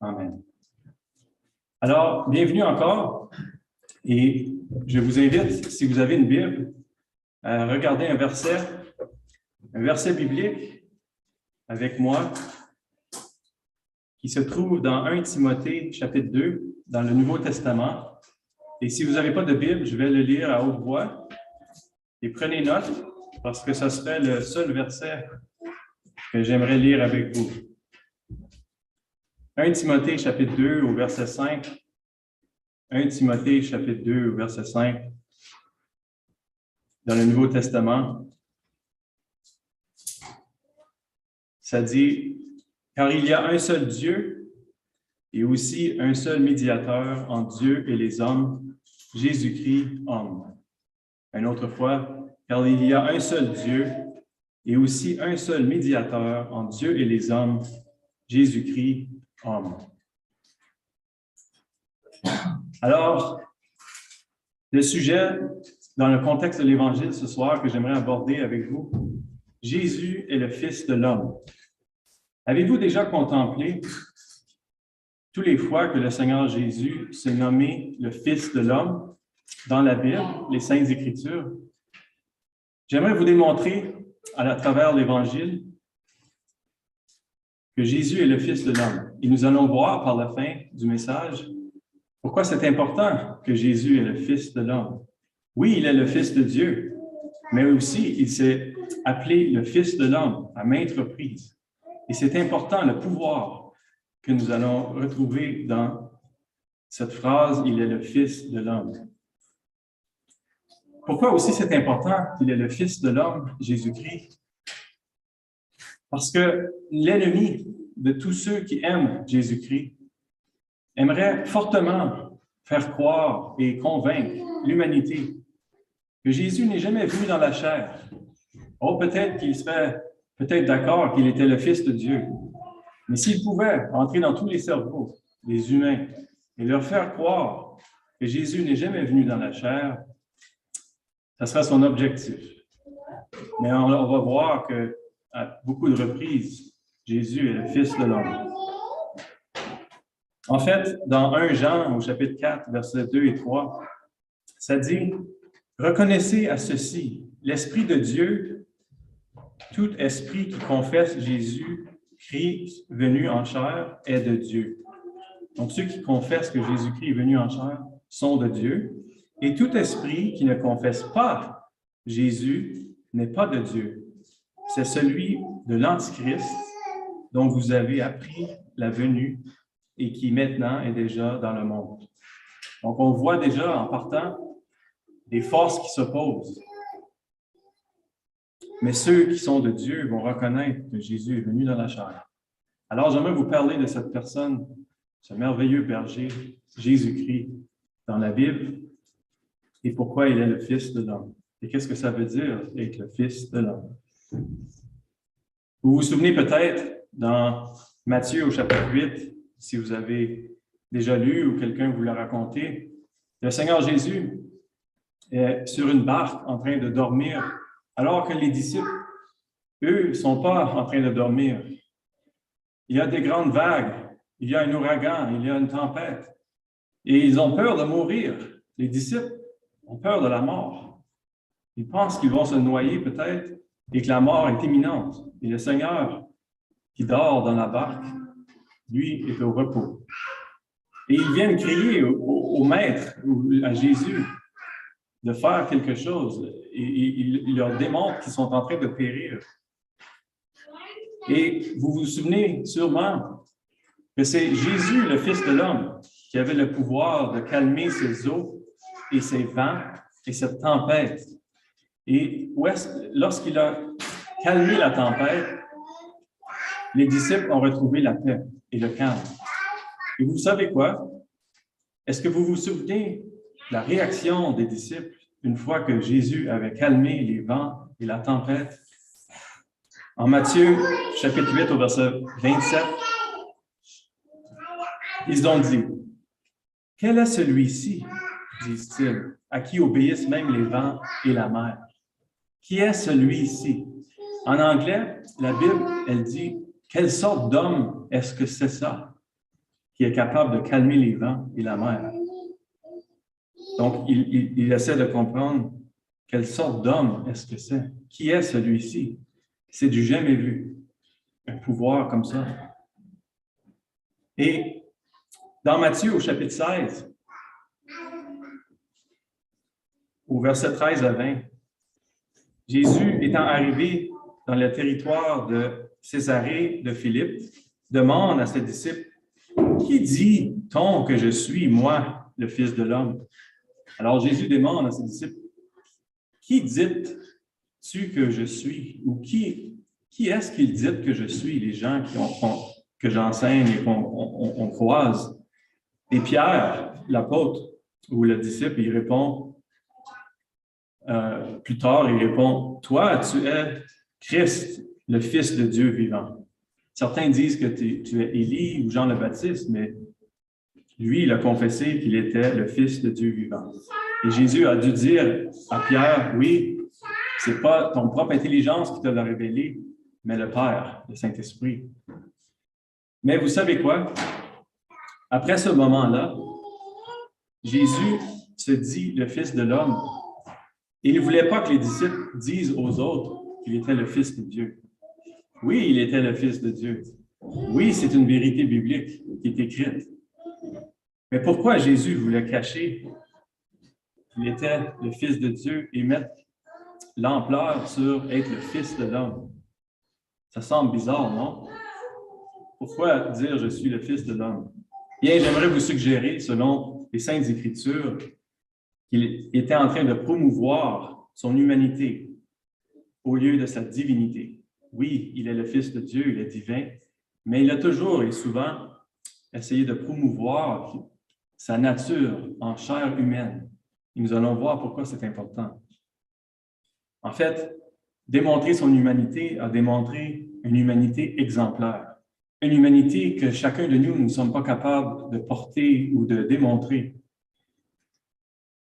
Amen. Alors, bienvenue encore. Et je vous invite, si vous avez une Bible, à regarder un verset biblique avec moi qui se trouve dans 1 Timothée, chapitre 2, dans le Nouveau Testament. Et si vous n'avez pas de Bible, je vais le lire à haute voix. Et prenez note, parce que ce serait le seul verset que j'aimerais lire avec vous. 1 Timothée, chapitre 2, au verset 5. 1 Timothée, chapitre 2, au verset 5, dans le Nouveau Testament. Ça dit, « Car il y a un seul Dieu et aussi un seul médiateur entre Dieu et les hommes, Jésus-Christ, homme. » Une autre fois, « Car il y a un seul Dieu et aussi un seul médiateur entre Dieu et les hommes, Jésus-Christ, homme. » Alors, le sujet dans le contexte de l'Évangile ce soir que j'aimerais aborder avec vous, Jésus est le Fils de l'homme. Avez-vous déjà contemplé toutes les fois que le Seigneur Jésus s'est nommé le Fils de l'homme dans la Bible, les Saintes Écritures? J'aimerais vous démontrer à travers l'Évangile que Jésus est le Fils de l'homme. Et nous allons voir par la fin du message pourquoi c'est important que Jésus est le Fils de l'homme. Oui, il est le Fils de Dieu, mais aussi il s'est appelé le Fils de l'homme à maintes reprises. Et c'est important, le pouvoir que nous allons retrouver dans cette phrase, il est le Fils de l'homme. Pourquoi aussi c'est important qu'il est le Fils de l'homme, Jésus-Christ? Parce que l'ennemi de tous ceux qui aiment Jésus-Christ aimerait fortement faire croire et convaincre l'humanité que Jésus n'est jamais venu dans la chair. Oh, peut-être qu'il serait d'accord qu'il était le Fils de Dieu. Mais s'il pouvait entrer dans tous les cerveaux des humains et leur faire croire que Jésus n'est jamais venu dans la chair, ça sera son objectif. Mais on va voir qu'à beaucoup de reprises, Jésus est le Fils de l'homme. En fait, dans 1 Jean, au chapitre 4, versets 2 et 3, ça dit « Reconnaissez à ceci, l'Esprit de Dieu, tout esprit qui confesse Jésus-Christ venu en chair est de Dieu. » Donc, ceux qui confessent que Jésus-Christ est venu en chair sont de Dieu. Et tout esprit qui ne confesse pas Jésus n'est pas de Dieu. C'est celui de l'Antichrist dont vous avez appris la venue et qui maintenant est déjà dans le monde. Donc, on voit déjà en partant des forces qui s'opposent. Mais ceux qui sont de Dieu vont reconnaître que Jésus est venu dans la chair. Alors, j'aimerais vous parler de cette personne, ce merveilleux berger, Jésus-Christ, dans la Bible, et pourquoi il est le Fils de l'homme. Et qu'est-ce que ça veut dire être le Fils de l'homme? Vous vous souvenez peut-être dans Matthieu au chapitre 8, si vous avez déjà lu ou quelqu'un vous l'a raconté, le Seigneur Jésus est sur une barque en train de dormir, alors que les disciples, eux, ne sont pas en train de dormir. Il y a des grandes vagues, il y a un ouragan, il y a une tempête, et ils ont peur de mourir. Les disciples ont peur de la mort. Ils pensent qu'ils vont se noyer peut-être et que la mort est imminente. Et le Seigneur, qui dort dans la barque, lui, est au repos. Et ils viennent crier au Maître, à Jésus, de faire quelque chose. Et il leur démontre qu'ils sont en train de périr. Et vous vous souvenez sûrement que c'est Jésus, le Fils de l'homme, qui avait le pouvoir de calmer ces eaux et ces vents et cette tempête. Et lorsqu'il a calmé la tempête, les disciples ont retrouvé la paix et le calme. Et vous savez quoi? Est-ce que vous vous souvenez de la réaction des disciples une fois que Jésus avait calmé les vents et la tempête? En Matthieu, chapitre 8, au verset 27, ils ont dit, « Quel est celui-ci, disent-ils, à qui obéissent même les vents et la mer? Qui est celui-ci? » En anglais, la Bible, elle dit, « Quelle sorte d'homme est-ce que c'est ça? qui est capable de calmer les vents et la mer. Donc, il essaie de comprendre quelle sorte d'homme est-ce que c'est. Qui est celui-ci? C'est du jamais vu. Un pouvoir comme ça. Et dans Matthieu, au chapitre 16, au verset 13 à 20, Jésus étant arrivé dans le territoire de Césarée de Philippe, demande à ses disciples, « Qui dit-on que je suis, moi, le Fils de l'homme? » Alors Jésus demande à ses disciples, « Qui dites-tu que je suis? » Ou qui est-ce qu'ils disent que je suis, les gens que j'enseigne et qu'on croise? Et Pierre, l'apôtre ou le disciple, il répond, plus tard, il répond, « Toi, tu es Christ, le Fils de Dieu vivant. » Certains disent que tu es Élie ou Jean le Baptiste, mais lui, il a confessé qu'il était le Fils de Dieu vivant. Et Jésus a dû dire à Pierre, « Oui, c'est pas ton propre intelligence qui te l'a révélé, mais le Père, le Saint-Esprit. » Mais vous savez quoi? Après ce moment-là, Jésus se dit le Fils de l'homme. Et il ne voulait pas que les disciples disent aux autres qu'il était le Fils de Dieu. Oui, il était le Fils de Dieu. Oui, c'est une vérité biblique qui est écrite. Mais pourquoi Jésus voulait cacher qu'il était le Fils de Dieu et mettre l'ampleur sur être le Fils de l'homme? Ça semble bizarre, non? Pourquoi dire « je suis le Fils de l'homme » ? Bien, j'aimerais vous suggérer, selon les Saintes Écritures, qu'il était en train de promouvoir son humanité au lieu de sa divinité. Oui, il est le Fils de Dieu, il est divin, mais il a toujours et souvent essayé de promouvoir sa nature en chair humaine. Et nous allons voir pourquoi c'est important. En fait, démontrer son humanité a démontré une humanité exemplaire. Une humanité que chacun de nous ne sommes pas capables de porter ou de démontrer.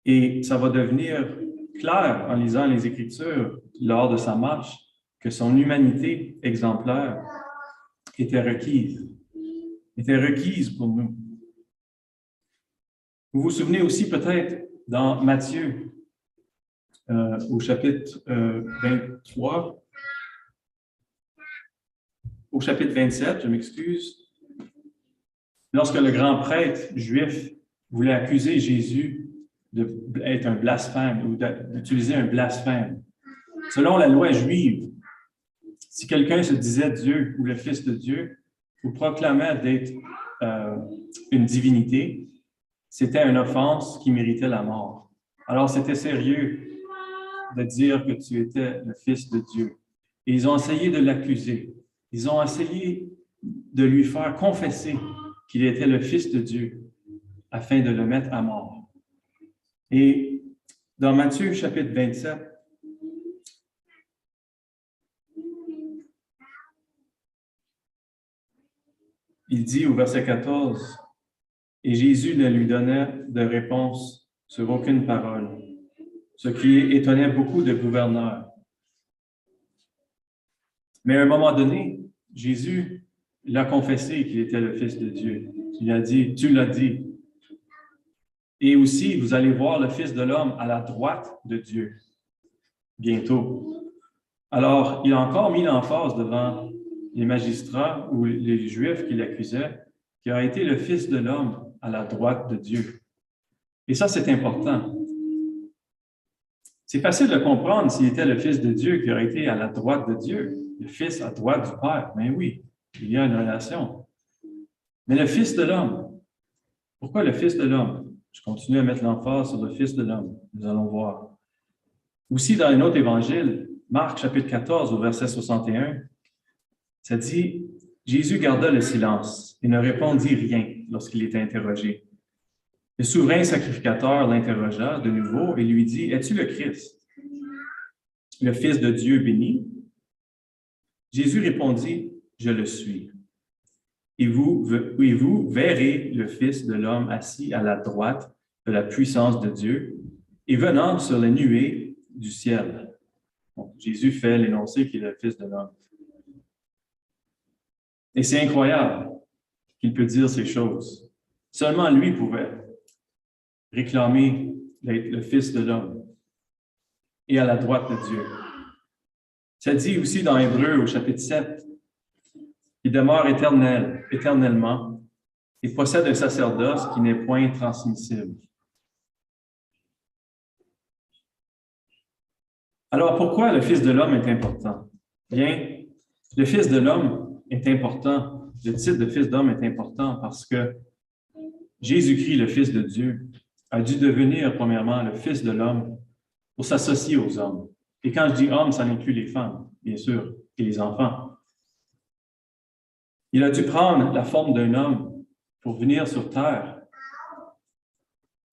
Et ça va devenir clair en lisant les Écritures lors de sa marche que son humanité exemplaire était requise pour nous. Vous vous souvenez aussi peut-être dans Matthieu, au chapitre 23, au chapitre 27, je m'excuse, lorsque le grand prêtre juif voulait accuser Jésus d'être un blasphème ou d'utiliser un blasphème. Selon la loi juive, si quelqu'un se disait Dieu ou le Fils de Dieu ou proclamait d'être une divinité, c'était une offense qui méritait la mort. Alors, c'était sérieux de dire que tu étais le Fils de Dieu. Et ils ont essayé de l'accuser. Ils ont essayé de lui faire confesser qu'il était le Fils de Dieu afin de le mettre à mort. Et dans Matthieu chapitre 27, il dit au verset 14, « Et Jésus ne lui donnait de réponse sur aucune parole, ce qui étonnait beaucoup de gouverneurs. Mais à un moment donné, Jésus l'a confessé qu'il était le Fils de Dieu. Il a dit, « Tu l'as dit. » Et aussi, vous allez voir le Fils de l'homme à la droite de Dieu, bientôt. Alors, il a encore mis l'emphase devant les magistrats ou les Juifs qui l'accusaient, qui a été le Fils de l'homme à la droite de Dieu. Et ça, c'est important. C'est facile de comprendre s'il était le Fils de Dieu qui aurait été à la droite de Dieu, le Fils à droite du Père. Mais oui, il y a une relation. Mais le Fils de l'homme, pourquoi le Fils de l'homme? Je continue à mettre l'emphase sur le Fils de l'homme. Nous allons voir. Aussi, dans un autre évangile, Marc chapitre 14, au verset 61, ça dit, « Jésus garda le silence et ne répondit rien lorsqu'il était interrogé. Le souverain sacrificateur l'interrogea de nouveau et lui dit, « Es-tu le Christ, le Fils de Dieu béni? » Jésus répondit, « Je le suis. Et vous verrez le Fils de l'homme assis à la droite de la puissance de Dieu et venant sur les nuées du ciel. » Bon, Jésus fait l'énoncé qu'il est le Fils de l'homme. Et c'est incroyable qu'il peut dire ces choses. Seulement lui pouvait réclamer d'être le Fils de l'homme et à la droite de Dieu. Ça dit aussi dans Hébreux au chapitre 7, il demeure éternellement, et possède un sacerdoce qui n'est point transmissible. Alors pourquoi le Fils de l'homme est important? Bien, le Fils de l'homme est important, le titre de Fils d'homme est important parce que Jésus-Christ, le Fils de Dieu, a dû devenir premièrement le Fils de l'homme pour s'associer aux hommes. Et quand je dis hommes, ça inclut les femmes, bien sûr, et les enfants. Il a dû prendre la forme d'un homme pour venir sur terre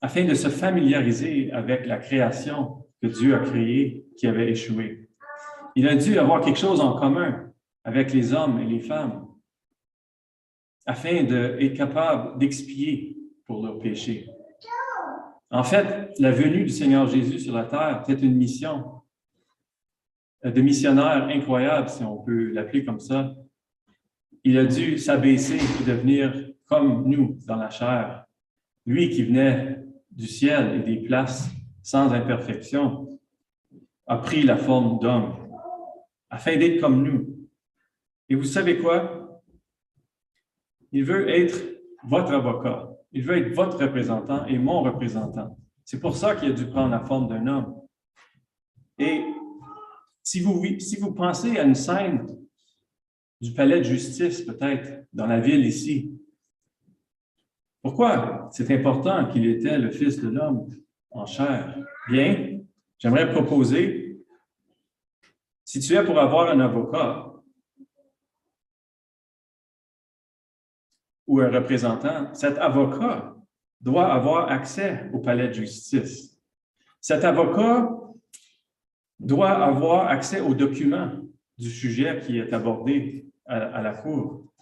afin de se familiariser avec la création que Dieu a créée qui avait échoué. Il a dû avoir quelque chose en commun avec les hommes et les femmes afin d'être capable d'expier pour leurs péchés. En fait, la venue du Seigneur Jésus sur la terre était une mission de missionnaire incroyable, si on peut l'appeler comme ça. Il a dû s'abaisser et devenir comme nous dans la chair. Lui qui venait du ciel et des places sans imperfection a pris la forme d'homme afin d'être comme nous. Et vous savez quoi? Il veut être votre avocat. Il veut être votre représentant et mon représentant. C'est pour ça qu'il a dû prendre la forme d'un homme. Et si vous pensez à une scène du palais de justice, peut-être, dans la ville ici, pourquoi c'est important qu'il était le Fils de l'homme en chair? Bien, j'aimerais proposer, si tu es pour avoir un avocat ou un représentant, cet avocat doit avoir accès au palais de justice. Cet avocat doit avoir accès aux documents du sujet qui est abordé à la cour.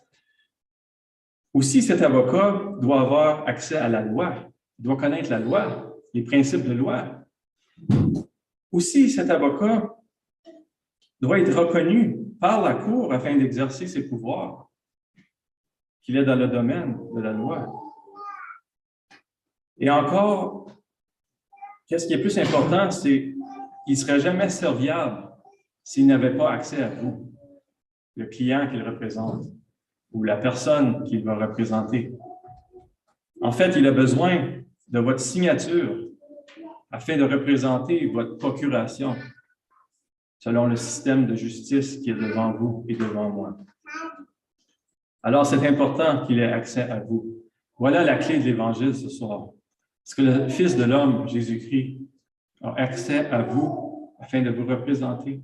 Aussi, cet avocat doit avoir accès à la loi. Il doit connaître la loi, les principes de loi. Aussi, cet avocat doit être reconnu par la cour afin d'exercer ses pouvoirs, qu'il est dans le domaine de la loi. Et encore, qu'est-ce qui est plus important, c'est qu'il ne serait jamais serviable s'il n'avait pas accès à vous, le client qu'il représente ou la personne qu'il va représenter. En fait, il a besoin de votre signature afin de représenter votre procuration selon le système de justice qui est devant vous et devant moi. Alors, c'est important qu'il ait accès à vous. Voilà la clé de l'Évangile ce soir. Parce que le Fils de l'homme, Jésus-Christ, a accès à vous afin de vous représenter.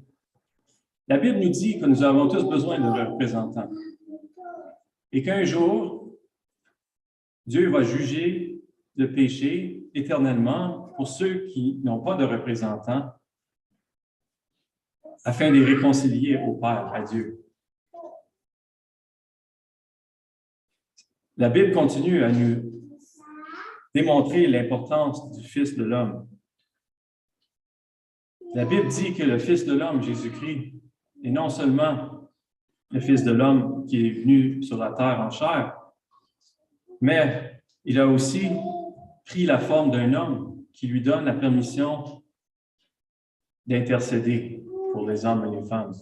La Bible nous dit que nous avons tous besoin de représentants. Et qu'un jour, Dieu va juger le péché éternellement pour ceux qui n'ont pas de représentants afin de les réconcilier au Père, à Dieu. La Bible continue à nous démontrer l'importance du Fils de l'homme. La Bible dit que le Fils de l'homme, Jésus-Christ, est non seulement le Fils de l'homme qui est venu sur la terre en chair, mais il a aussi pris la forme d'un homme qui lui donne la permission d'intercéder pour les hommes et les femmes.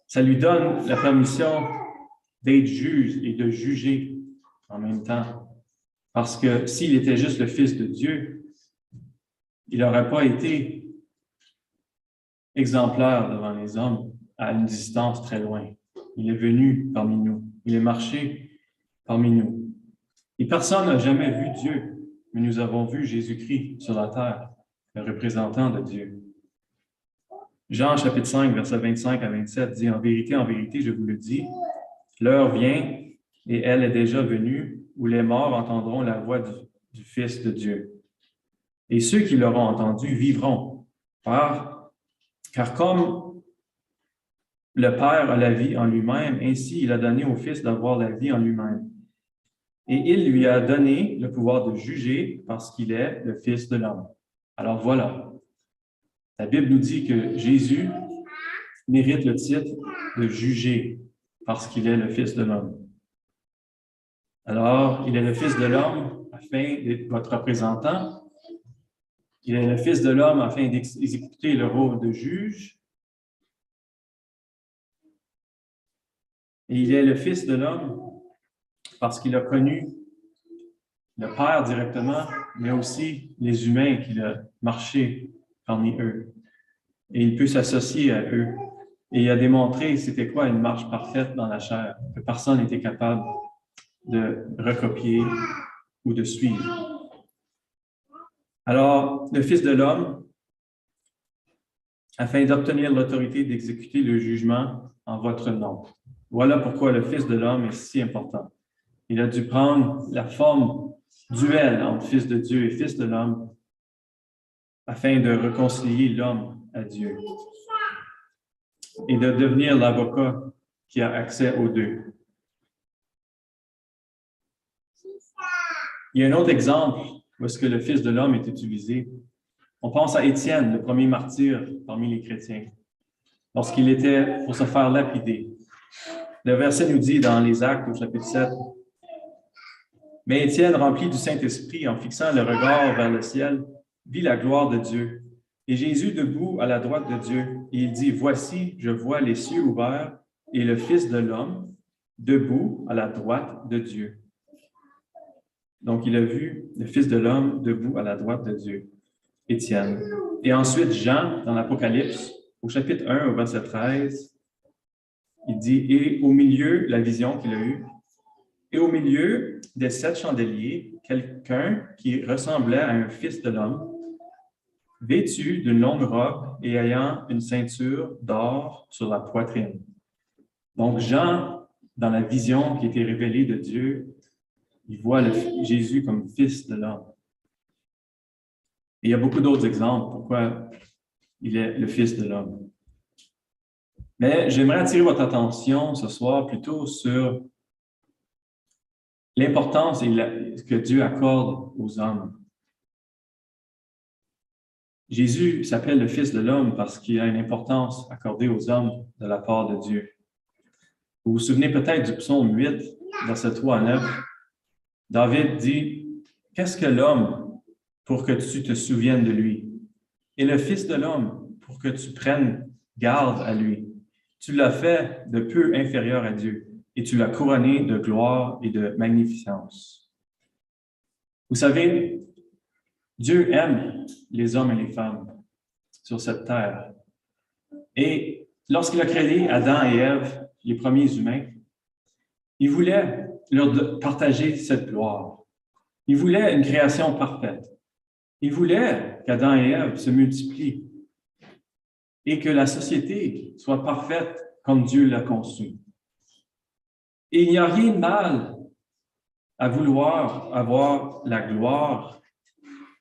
Ça lui donne la permission d'être juge et de juger en même temps. Parce que s'il était juste le Fils de Dieu, il n'aurait pas été exemplaire devant les hommes à une distance très loin. Il est venu parmi nous. Il est marché parmi nous. Et personne n'a jamais vu Dieu, mais nous avons vu Jésus-Christ sur la terre, le représentant de Dieu. Jean, chapitre 5, versets 25 à 27, dit « En vérité, je vous le dis, l'heure vient, et elle est déjà venue, où les morts entendront la voix du Fils de Dieu. Et ceux qui l'auront entendu vivront, car comme le Père a la vie en lui-même, ainsi il a donné au Fils d'avoir la vie en lui-même. Et il lui a donné le pouvoir de juger parce qu'il est le Fils de l'homme. » Alors voilà, la Bible nous dit que Jésus mérite le titre de juger parce qu'il est le Fils de l'homme. Alors, il est le Fils de l'homme afin d'être votre représentant. Il est le Fils de l'homme afin d'exécuter le rôle de juge. Et il est le Fils de l'homme parce qu'il a connu le Père directement, mais aussi les humains qu'il a marché parmi eux. Et il peut s'associer à eux. Et il a démontré c'était quoi une marche parfaite dans la chair, que personne n'était capable de recopier ou de suivre. Alors, le Fils de l'homme, afin d'obtenir l'autorité d'exécuter le jugement en votre nom. Voilà pourquoi le Fils de l'homme est si important. Il a dû prendre la forme duel entre Fils de Dieu et Fils de l'homme afin de réconcilier l'homme à Dieu et de devenir l'avocat qui a accès aux deux. Il y a un autre exemple où est-ce que le Fils de l'homme est utilisé. On pense à Étienne, le premier martyr parmi les chrétiens, lorsqu'il était pour se faire lapider. Le verset nous dit dans les Actes au chapitre 7, « Mais Étienne, rempli du Saint-Esprit, en fixant le regard vers le ciel, vit la gloire de Dieu. Et Jésus debout à la droite de Dieu, et il dit, « Voici, je vois les cieux ouverts et le Fils de l'homme debout à la droite de Dieu. » Donc, il a vu le Fils de l'homme debout à la droite de Dieu, Étienne. Et ensuite, Jean, dans l'Apocalypse, au chapitre 1, au verset 13, il dit, « Et au milieu, la vision qu'il a eue, et au milieu des 7 chandeliers, quelqu'un qui ressemblait à un fils de l'homme, vêtu d'une longue robe et ayant une ceinture d'or sur la poitrine. » Donc, Jean, dans la vision qui a été révélée de Dieu, il voit Jésus comme fils de l'homme. Et il y a beaucoup d'autres exemples pourquoi il est le Fils de l'homme. Mais j'aimerais attirer votre attention ce soir plutôt sur l'importance que Dieu accorde aux hommes. Jésus s'appelle le Fils de l'homme parce qu'il a une importance accordée aux hommes de la part de Dieu. Vous vous souvenez peut-être du psaume 8, versets 3 à 9. David dit, « Qu'est-ce que l'homme pour que tu te souviennes de lui? Et le Fils de l'homme pour que tu prennes garde à lui. Tu l'as fait de peu inférieur à Dieu, et tu l'as couronné de gloire et de magnificence. » Vous savez, Dieu aime les hommes et les femmes sur cette terre. Et lorsqu'il a créé Adam et Ève, les premiers humains, il voulait leur partager cette gloire. Il voulait une création parfaite. Il voulait qu'Adam et Ève se multiplient et que la société soit parfaite comme Dieu l'a conçue. Et il n'y a rien de mal à vouloir avoir la gloire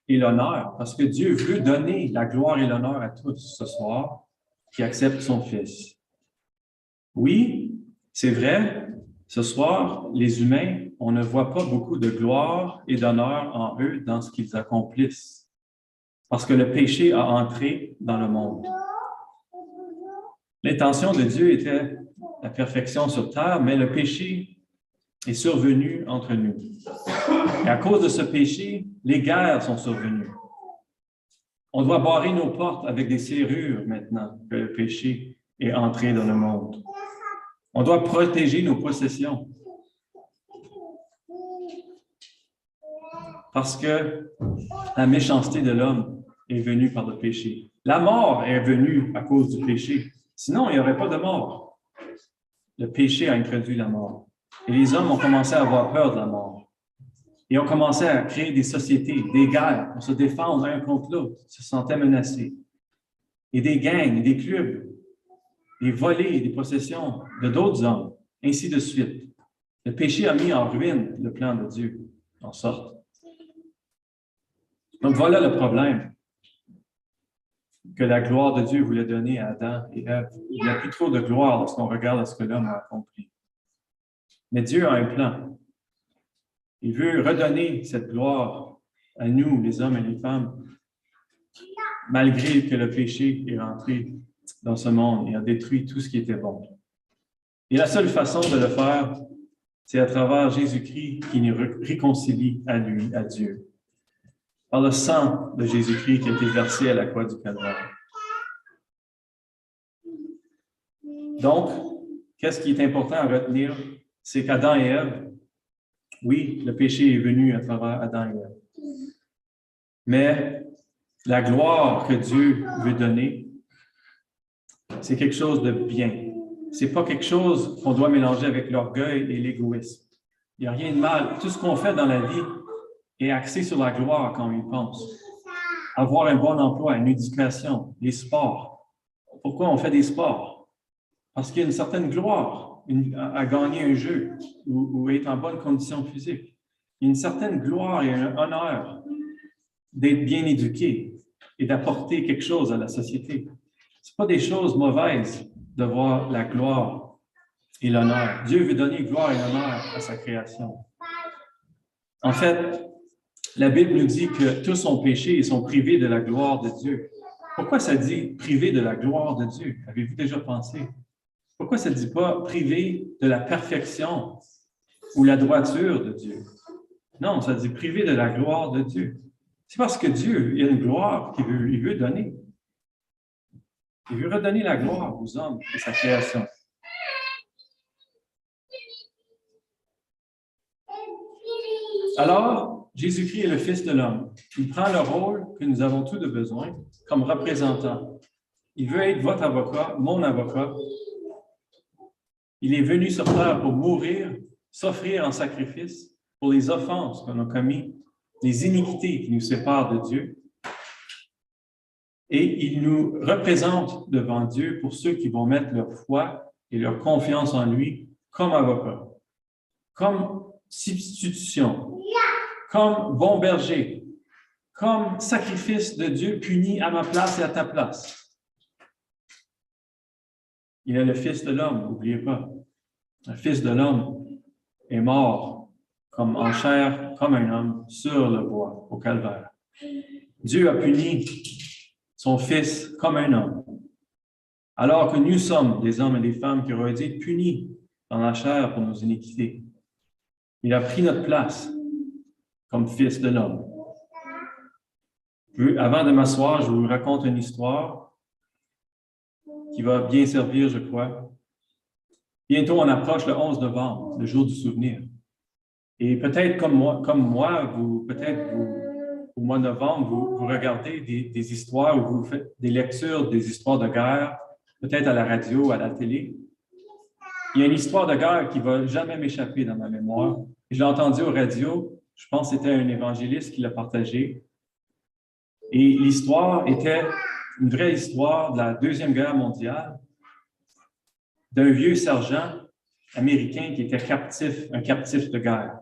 et l'honneur, parce que Dieu veut donner la gloire et l'honneur à tous ce soir qui acceptent son Fils. Oui, c'est vrai, ce soir, les humains, on ne voit pas beaucoup de gloire et d'honneur en eux dans ce qu'ils accomplissent, parce que le péché a entré dans le monde. L'intention de Dieu était la perfection sur terre, mais le péché est survenu entre nous. Et à cause de ce péché, les guerres sont survenues. On doit barrer nos portes avec des serrures maintenant que le péché est entré dans le monde. On doit protéger nos possessions. Parce que la méchanceté de l'homme est venue par le péché. La mort est venue à cause du péché. Sinon, il n'y aurait pas de mort. Le péché a introduit la mort. Et les hommes ont commencé à avoir peur de la mort. Et ont commencé à créer des sociétés, des guerres pour se défendre l'un contre l'autre, se sentaient menacés. Et des gangs, des clubs, des volets, des possessions de d'autres hommes, ainsi de suite. Le péché a mis en ruine le plan de Dieu, en sorte. Donc voilà le problème que la gloire de Dieu voulait donner à Adam et Ève. Il n'y a plus trop de gloire lorsqu'on regarde ce que l'homme a accompli. Mais Dieu a un plan. Il veut redonner cette gloire à nous, les hommes et les femmes, malgré que le péché est rentré dans ce monde et a détruit tout ce qui était bon. Et la seule façon de le faire, C'est à travers Jésus-Christ qui nous réconcilie à lui, à Dieu. Par le sang de Jésus-Christ qui a été versé à la croix du Calvaire. Donc, qu'est-ce qui est important à retenir? C'est qu'Adam et Ève, oui, le péché est venu à travers Adam et Ève. Mais la gloire que Dieu veut donner, c'est quelque chose de bien. C'est pas quelque chose qu'on doit mélanger avec l'orgueil et l'égoïsme. Il n'y a rien de mal. Tout ce qu'on fait dans la vie est axé sur la gloire quand on y pense. Avoir un bon emploi, une éducation, les sports. Pourquoi on fait des sports? Parce qu'il y a une certaine gloire à gagner un jeu ou être en bonne condition physique. Il y a une certaine gloire et un honneur d'être bien éduqué et d'apporter quelque chose à la société. Ce pas des choses mauvaises de voir la gloire et l'honneur. Dieu veut donner gloire et honneur à sa création. En fait, la Bible nous dit que tous ont péché et sont privés de la gloire de Dieu. Pourquoi ça dit privé de la gloire de Dieu? Avez-vous déjà pensé? Pourquoi ça ne dit pas privé de la perfection ou la droiture de Dieu? Non, ça dit privé de la gloire de Dieu. C'est parce que Dieu, il y a une gloire qu'il veut donner. Il veut redonner la gloire aux hommes et sa création. Alors, Jésus-Christ est le Fils de l'homme. Il prend le rôle que nous avons tous de besoin comme représentant. Il veut être votre avocat, mon avocat. Il est venu sur terre pour mourir, s'offrir en sacrifice pour les offenses qu'on a commises, les iniquités qui nous séparent de Dieu. Et il nous représente devant Dieu pour ceux qui vont mettre leur foi et leur confiance en lui comme avocat, comme substitution, comme bon berger, comme sacrifice de Dieu puni à ma place et à ta place. Il est le Fils de l'homme, n'oubliez pas. Le Fils de l'homme est mort comme en chair, comme un homme, sur le bois, au calvaire. Dieu a puni son Fils comme un homme, alors que nous sommes des hommes et des femmes qui auraient été punis dans la chair pour nos iniquités. Il a pris notre place comme Fils de l'homme. Avant de m'asseoir, je vous raconte une histoire qui va bien servir, je crois. Bientôt, on approche le 11 novembre, le jour du souvenir. Et peut-être comme moi, au mois de novembre, vous regardez des histoires ou vous faites des lectures des histoires de guerre, peut-être à la radio, à la télé. Il y a une histoire de guerre qui ne va jamais m'échapper dans ma mémoire. Je l'ai entendue au radio, je pense que c'était un évangéliste qui l'a partagé. Et l'histoire était une vraie histoire de la Deuxième Guerre mondiale, d'un vieux sergent américain qui était captif, un captif de guerre.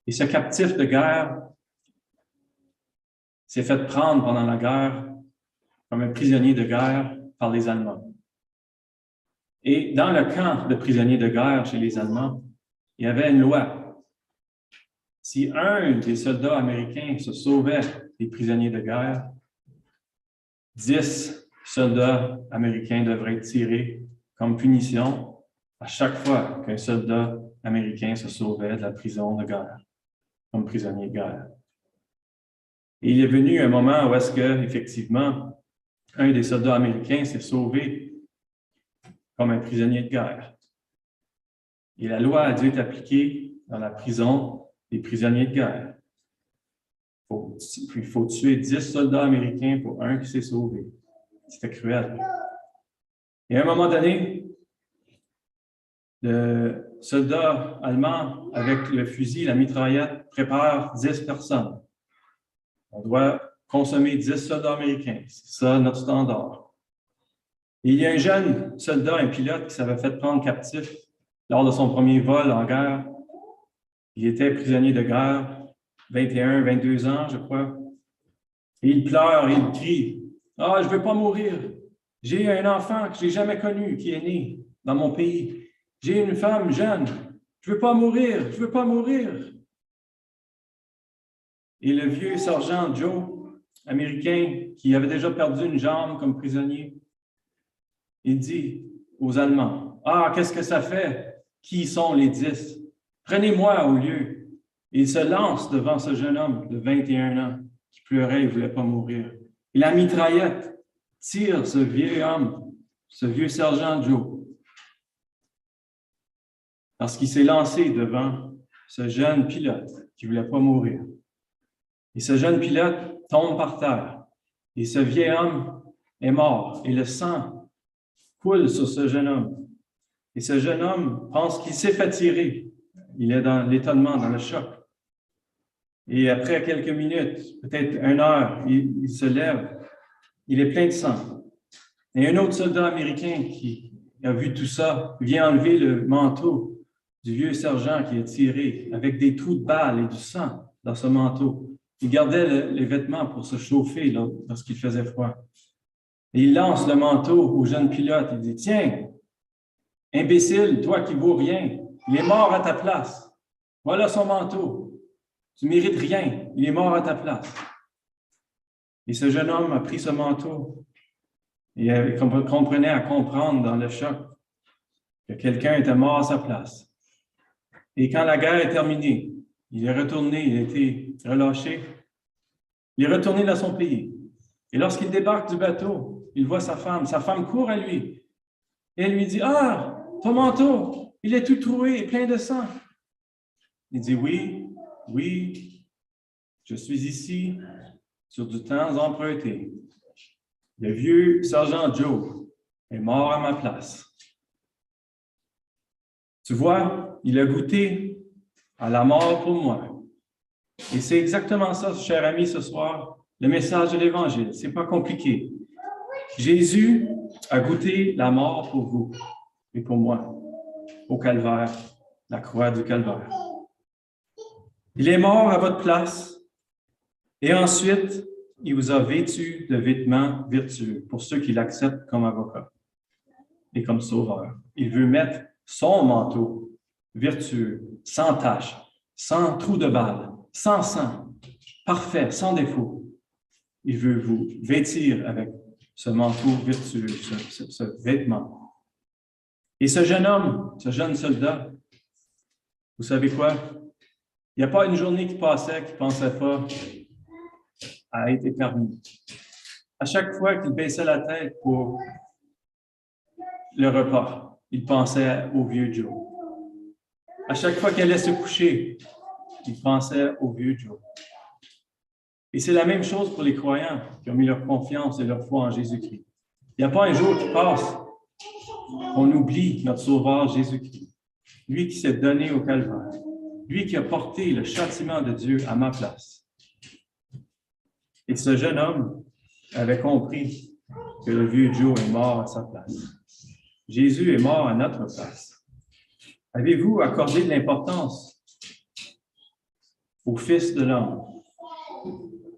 Et ce captif de guerre s'est fait prendre pendant la guerre comme un prisonnier de guerre par les Allemands. Et dans le camp de prisonniers de guerre chez les Allemands, il y avait une loi. Si un des soldats américains se sauvait des prisonniers de guerre, 10 soldats américains devraient être tirés comme punition à chaque fois qu'un soldat américain se sauvait de la prison de guerre, comme prisonnier de guerre. Et il est venu un moment où est-ce que, effectivement, un des soldats américains s'est sauvé comme un prisonnier de guerre. Et la loi a dû être appliquée dans la prison des prisonniers de guerre. Il faut tuer 10 soldats américains pour un qui s'est sauvé. C'était cruel. Et à un moment donné, le soldat allemand, avec le fusil, la mitraillette, prépare 10 personnes. On doit consommer 10 soldats américains. C'est ça notre standard. Et il y a un jeune soldat, un pilote, qui s'avait fait prendre captif lors de son premier vol en guerre. Il était prisonnier de guerre, 21, 22 ans, je crois. Et il pleure et il crie « Ah, je ne veux pas mourir. J'ai un enfant que je n'ai jamais connu, qui est né dans mon pays. J'ai une femme jeune. Je ne veux pas mourir. Je ne veux pas mourir. » Et le vieux sergent Joe, américain, qui avait déjà perdu une jambe comme prisonnier, il dit aux Allemands, « Ah, qu'est-ce que ça fait? Qui sont les 10? Prenez-moi au lieu. Et il se lance devant ce jeune homme de 21 ans qui pleurait et ne voulait pas mourir. Et la mitraillette tire ce vieux homme, ce vieux sergent Joe, parce qu'il s'est lancé devant ce jeune pilote qui ne voulait pas mourir. Et ce jeune pilote tombe par terre. Et ce vieil homme est mort. Et le sang coule sur ce jeune homme. Et ce jeune homme pense qu'il s'est fait tirer. Il est dans l'étonnement, dans le choc. Et après quelques minutes, peut-être 1 heure, il se lève. Il est plein de sang. Et un autre soldat américain qui a vu tout ça vient enlever le manteau du vieux sergent qui est tiré avec des trous de balles et du sang dans ce manteau. Il gardait les vêtements pour se chauffer lorsqu'il faisait froid. Et il lance le manteau au jeune pilote. Il dit, « Tiens, imbécile, toi qui vaux rien, il est mort à ta place. Voilà son manteau. Tu ne mérites rien. Il est mort à ta place. » Et ce jeune homme a pris ce manteau et il comprenait à comprendre dans le choc que quelqu'un était mort à sa place. Et quand la guerre est terminée, il est retourné, il a été relâché. Il est retourné dans son pays. Et lorsqu'il débarque du bateau, il voit sa femme. Sa femme court à lui. Et elle lui dit, « Ah, ton manteau, il est tout troué et plein de sang. » Il dit, « Oui, oui, je suis ici sur du temps emprunté. Le vieux sergent Joe est mort à ma place. » Tu vois, il a goûté à la mort pour moi. Et c'est exactement ça, cher ami, ce soir, le message de l'Évangile. Ce n'est pas compliqué. Jésus a goûté la mort pour vous et pour moi, au calvaire, la croix du calvaire. Il est mort à votre place et ensuite, il vous a vêtu de vêtements vertueux pour ceux qui l'acceptent comme avocat et comme sauveur. Il veut mettre son manteau vertueux, sans tache, sans trou de balle, sans sang, parfait, sans défaut. Il veut vous vêtir avec ce manteau vertueux, ce vêtement. Et ce jeune homme, ce jeune soldat, vous savez quoi? Il n'y a pas une journée qui passait qu'il ne pensait pas à être éternué. À chaque fois qu'il baissait la tête pour le repas, il pensait au vieux Joe. À chaque fois qu'il allait se coucher, il pensait au vieux Joe. Et c'est la même chose pour les croyants qui ont mis leur confiance et leur foi en Jésus-Christ. Il n'y a pas un jour qui passe qu'on oublie notre Sauveur Jésus-Christ, lui qui s'est donné au calvaire, lui qui a porté le châtiment de Dieu à ma place. Et ce jeune homme avait compris que le vieux Joe est mort à sa place. Jésus est mort à notre place. Avez-vous accordé de l'importance au Fils de l'homme,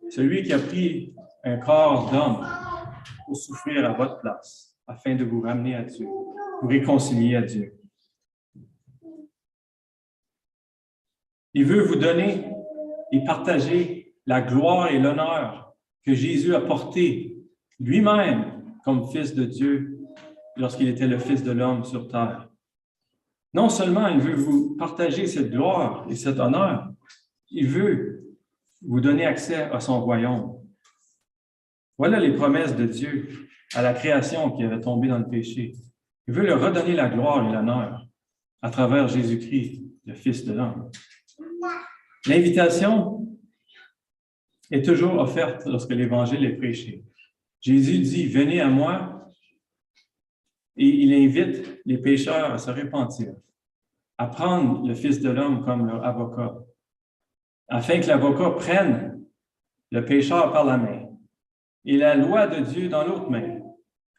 celui qui a pris un corps d'homme pour souffrir à votre place, afin de vous ramener à Dieu, vous réconcilier à Dieu? Il veut vous donner et partager la gloire et l'honneur que Jésus a porté lui-même comme Fils de Dieu lorsqu'il était le Fils de l'homme sur terre. Non seulement il veut vous partager cette gloire et cet honneur, il veut vous donner accès à son royaume. Voilà les promesses de Dieu à la création qui avait tombé dans le péché. Il veut leur redonner la gloire et l'honneur à travers Jésus-Christ, le Fils de l'homme. L'invitation est toujours offerte lorsque l'Évangile est prêché. Jésus dit, « Venez à moi », et il invite les pécheurs à se repentir, à prendre le Fils de l'homme comme leur avocat, afin que l'avocat prenne le pécheur par la main et la loi de Dieu dans l'autre main,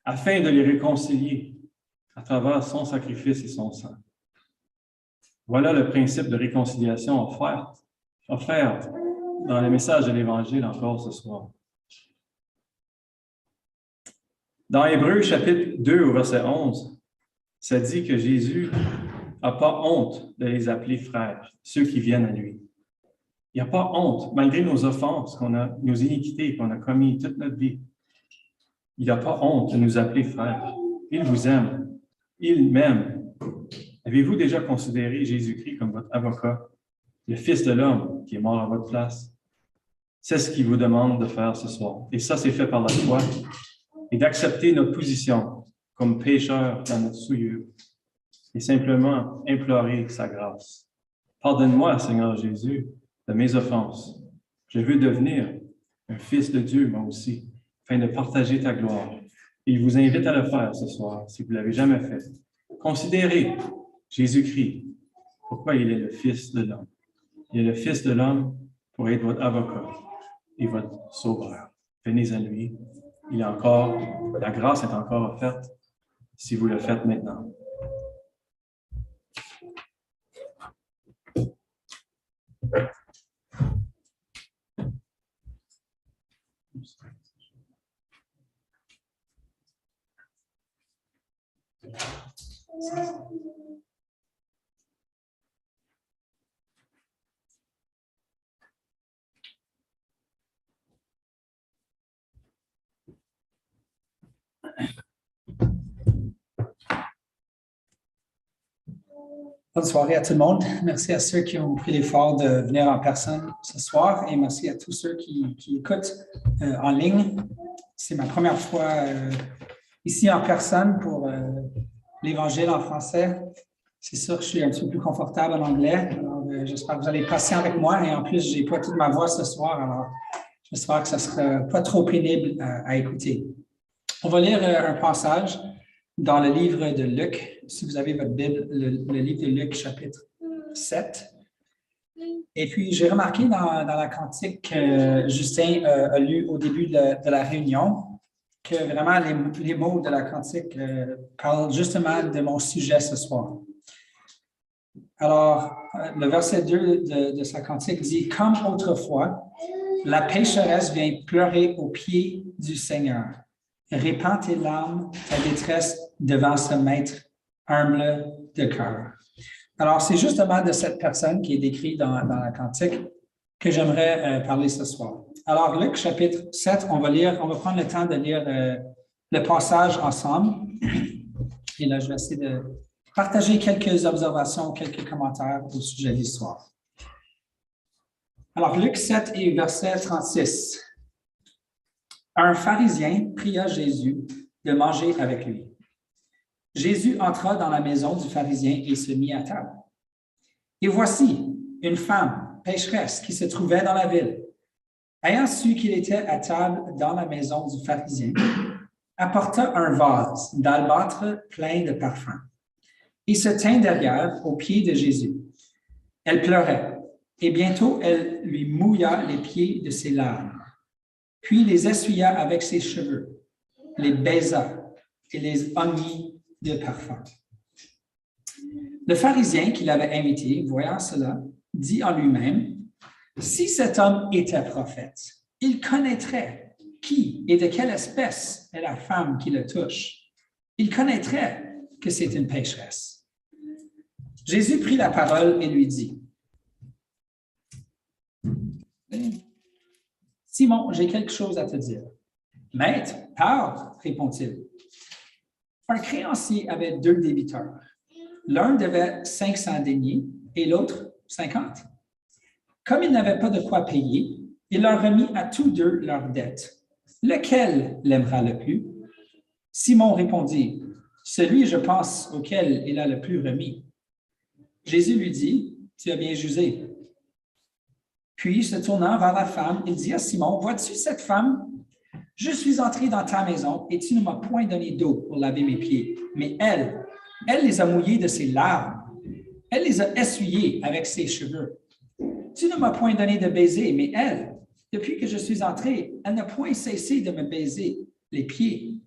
afin de les réconcilier à travers son sacrifice et son sang. Voilà le principe de réconciliation offert dans le message de l'Évangile encore ce soir. Dans Hébreux, chapitre 2, au verset 11, ça dit que Jésus n'a pas honte de les appeler frères, ceux qui viennent à lui. Il n'y a pas honte, malgré nos offenses, nos iniquités qu'on a commis toute notre vie. Il n'a pas honte de nous appeler frères. Il vous aime. Il m'aime. Avez-vous déjà considéré Jésus-Christ comme votre avocat, le Fils de l'homme qui est mort à votre place? C'est ce qu'il vous demande de faire ce soir. Et ça, c'est fait par la foi et d'accepter notre position comme pécheurs dans notre souillure et simplement implorer sa grâce. Pardonne-moi, Seigneur Jésus, de mes offenses. Je veux devenir un fils de Dieu, moi aussi, afin de partager ta gloire. Et il vous invite à le faire ce soir, si vous ne l'avez jamais fait. Considérez Jésus-Christ, pourquoi il est le Fils de l'homme. Il est le Fils de l'homme pour être votre avocat et votre sauveur. Venez à lui. La grâce est encore offerte si vous le faites maintenant. Bonne soirée à tout le monde. Merci à ceux qui ont pris l'effort de venir en personne ce soir et merci à tous ceux qui écoutent en ligne. C'est ma première fois ici en personne pour l'Évangile en français. C'est sûr que je suis un petit peu plus confortable en anglais. Alors, j'espère que vous allez être patient avec moi et en plus, je n'ai pas toute ma voix ce soir. Alors, j'espère que ça ne sera pas trop pénible à écouter. On va lire un passage dans le livre de Luc, si vous avez votre Bible, le livre de Luc, chapitre 7. Et puis, j'ai remarqué dans la cantique que Justin a lu au début de la réunion que vraiment les mots de la cantique parlent justement de mon sujet ce soir. Alors, le verset 2 de sa cantique dit « Comme autrefois, la pécheresse vient pleurer aux pieds du Seigneur. Répands tes larmes, ta détresse devant ce maître humble de cœur. » Alors, c'est justement de cette personne qui est décrite dans la cantique que j'aimerais parler ce soir. Alors, Luc, chapitre 7, on va prendre le temps de lire le passage ensemble. Et là, je vais essayer de partager quelques observations, quelques commentaires au sujet de l'histoire. Alors, Luc 7 et verset 36. Un pharisien pria Jésus de manger avec lui. Jésus entra dans la maison du pharisien et se mit à table. Et voici une femme pécheresse qui se trouvait dans la ville. Ayant su qu'il était à table dans la maison du pharisien, apporta un vase d'albâtre plein de parfums et se tint derrière aux pieds de Jésus. Elle pleurait et bientôt elle lui mouilla les pieds de ses larmes. Puis les essuya avec ses cheveux, les baisa et les oignit de parfum. Le pharisien qui l'avait invité, voyant cela, dit en lui-même, « Si cet homme était prophète, il connaîtrait qui et de quelle espèce est la femme qui le touche. Il connaîtrait que c'est une pécheresse. » Jésus prit la parole et lui dit, « Simon, j'ai quelque chose à te dire. »« Maître, parle, répond-il. » Un créancier avait 2 débiteurs. L'un devait 500 deniers et l'autre 50. Comme il n'avait pas de quoi payer, il leur remit à tous 2 leurs dettes. Lequel l'aimera le plus? Simon répondit, « Celui, je pense, auquel il a le plus remis. » Jésus lui dit, « Tu as bien jugé. » Puis, se tournant vers la femme, il dit à Simon, « Vois-tu cette femme? Je suis entré dans ta maison et tu ne m'as point donné d'eau pour laver mes pieds. Mais elle les a mouillés de ses larmes. Elle les a essuyés avec ses cheveux. Tu ne m'as point donné de baiser, mais elle, depuis que je suis entré, elle n'a point cessé de me baiser les pieds.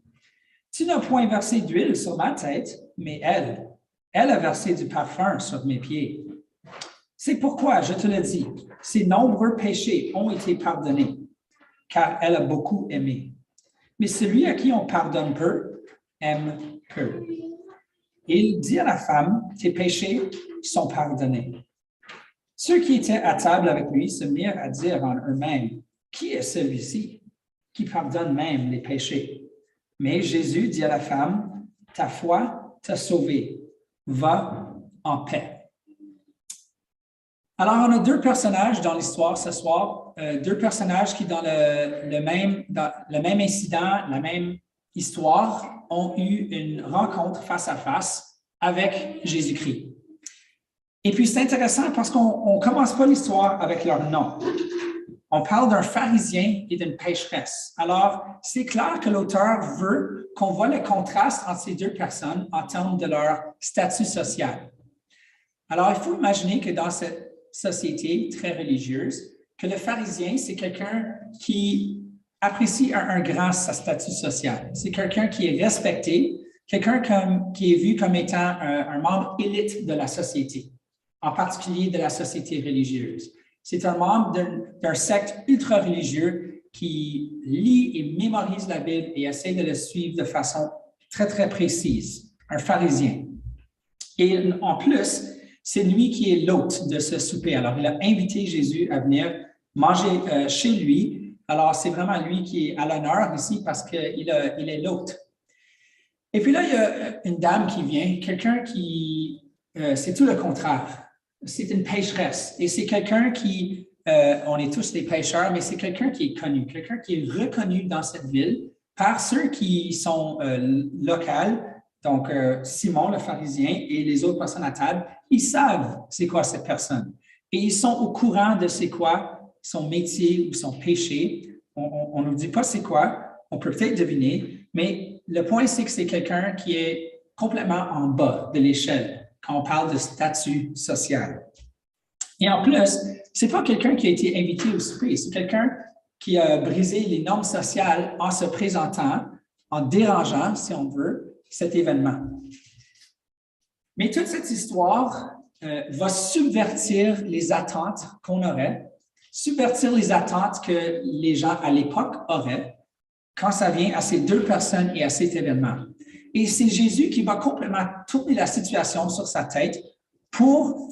Tu n'as point versé d'huile sur ma tête, mais elle a versé du parfum sur mes pieds. C'est pourquoi, je te le dis, ses nombreux péchés ont été pardonnés, car elle a beaucoup aimé. Mais celui à qui on pardonne peu, aime peu. Et il dit à la femme, tes péchés sont pardonnés. Ceux qui étaient à table avec lui se mirent à dire en eux-mêmes, qui est celui-ci qui pardonne même les péchés? Mais Jésus dit à la femme, ta foi t'a sauvée. Va en paix. Alors, on a deux personnages dans l'histoire ce soir, deux personnages qui, dans le même incident, la même histoire, ont eu une rencontre face à face avec Jésus-Christ. Et puis, c'est intéressant parce qu'on ne commence pas l'histoire avec leur nom. On parle d'un pharisien et d'une pécheresse. Alors, c'est clair que l'auteur veut qu'on voit le contraste entre ces deux personnes en termes de leur statut social. Alors, il faut imaginer que dans cette société très religieuse, que le pharisien, c'est quelqu'un qui apprécie un grand statut social. C'est quelqu'un qui est respecté, quelqu'un qui est vu comme étant un membre élite de la société, en particulier de la société religieuse. C'est un membre d'un secte ultra-religieux qui lit et mémorise la Bible et essaie de le suivre de façon très, très précise, un pharisien. Et en plus, c'est lui qui est l'hôte de ce souper. Alors, il a invité Jésus à venir manger chez lui. Alors, c'est vraiment lui qui est à l'honneur ici parce qu'il est l'hôte. Et puis là, il y a une dame qui vient, quelqu'un qui, c'est tout le contraire. C'est une pécheresse. Et c'est quelqu'un qui, on est tous des pécheurs, mais c'est quelqu'un qui est connu, quelqu'un qui est reconnu dans cette ville par ceux qui sont locaux. Donc, Simon, le pharisien, et les autres personnes à table, ils savent c'est quoi cette personne. Et ils sont au courant de c'est quoi son métier ou son péché. On ne nous dit pas c'est quoi, on peut peut-être deviner, mais le point, c'est que c'est quelqu'un qui est complètement en bas de l'échelle quand on parle de statut social. Et en plus, ce n'est pas quelqu'un qui a été invité au souper, c'est quelqu'un qui a brisé les normes sociales en se présentant, en dérangeant, si on veut, cet événement. Mais toute cette histoire va subvertir les attentes qu'on aurait, subvertir les attentes que les gens à l'époque auraient quand ça vient à ces deux personnes et à cet événement. Et c'est Jésus qui va complètement tourner la situation sur sa tête pour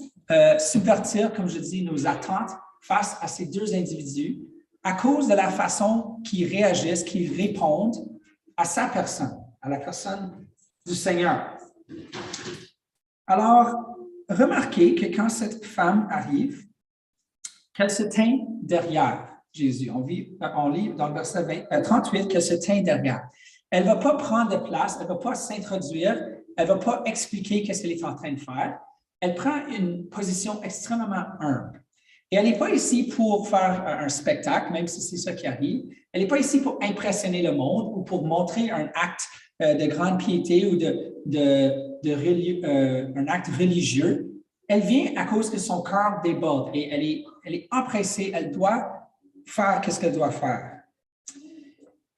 subvertir, comme je dis, nos attentes face à ces deux individus à cause de la façon qu'ils réagissent, qu'ils répondent à sa personne, à la personne du Seigneur. Alors, remarquez que quand cette femme arrive, qu'elle se tient derrière Jésus. On lit dans le verset 38 qu'elle se tient derrière. Elle ne va pas prendre de place, elle ne va pas s'introduire, elle ne va pas expliquer qu'est-ce qu'elle est en train de faire. Elle prend une position extrêmement humble. Et elle n'est pas ici pour faire un spectacle, même si c'est ça qui arrive. Elle n'est pas ici pour impressionner le monde ou pour montrer un acte de grande piété ou un acte religieux. Elle vient à cause que son cœur déborde et elle est empressée, elle doit faire ce qu'elle doit faire.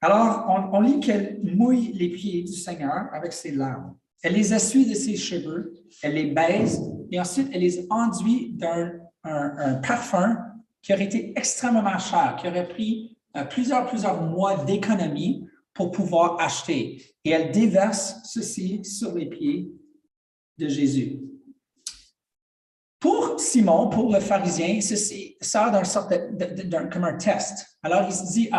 Alors, on lit qu'elle mouille les pieds du Seigneur avec ses larmes. Elle les essuie de ses cheveux, elle les baise et ensuite elle les enduit d'un parfum qui aurait été extrêmement cher, qui aurait pris plusieurs mois d'économie pour pouvoir acheter. Et elle déverse ceci sur les pieds de Jésus. Pour Simon, pour le pharisien, ceci sert comme un test. Alors, il se dit,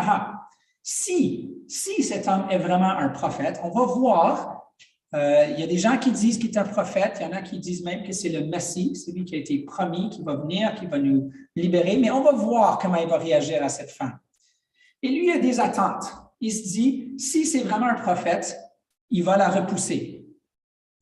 si cet homme est vraiment un prophète, on va voir, il y a des gens qui disent qu'il est un prophète, il y en a qui disent même que c'est le Messie, celui qui a été promis, qui va venir, qui va nous libérer, mais on va voir comment il va réagir à cette femme. Et lui, il a des attentes. Il se dit, si c'est vraiment un prophète, il va la repousser.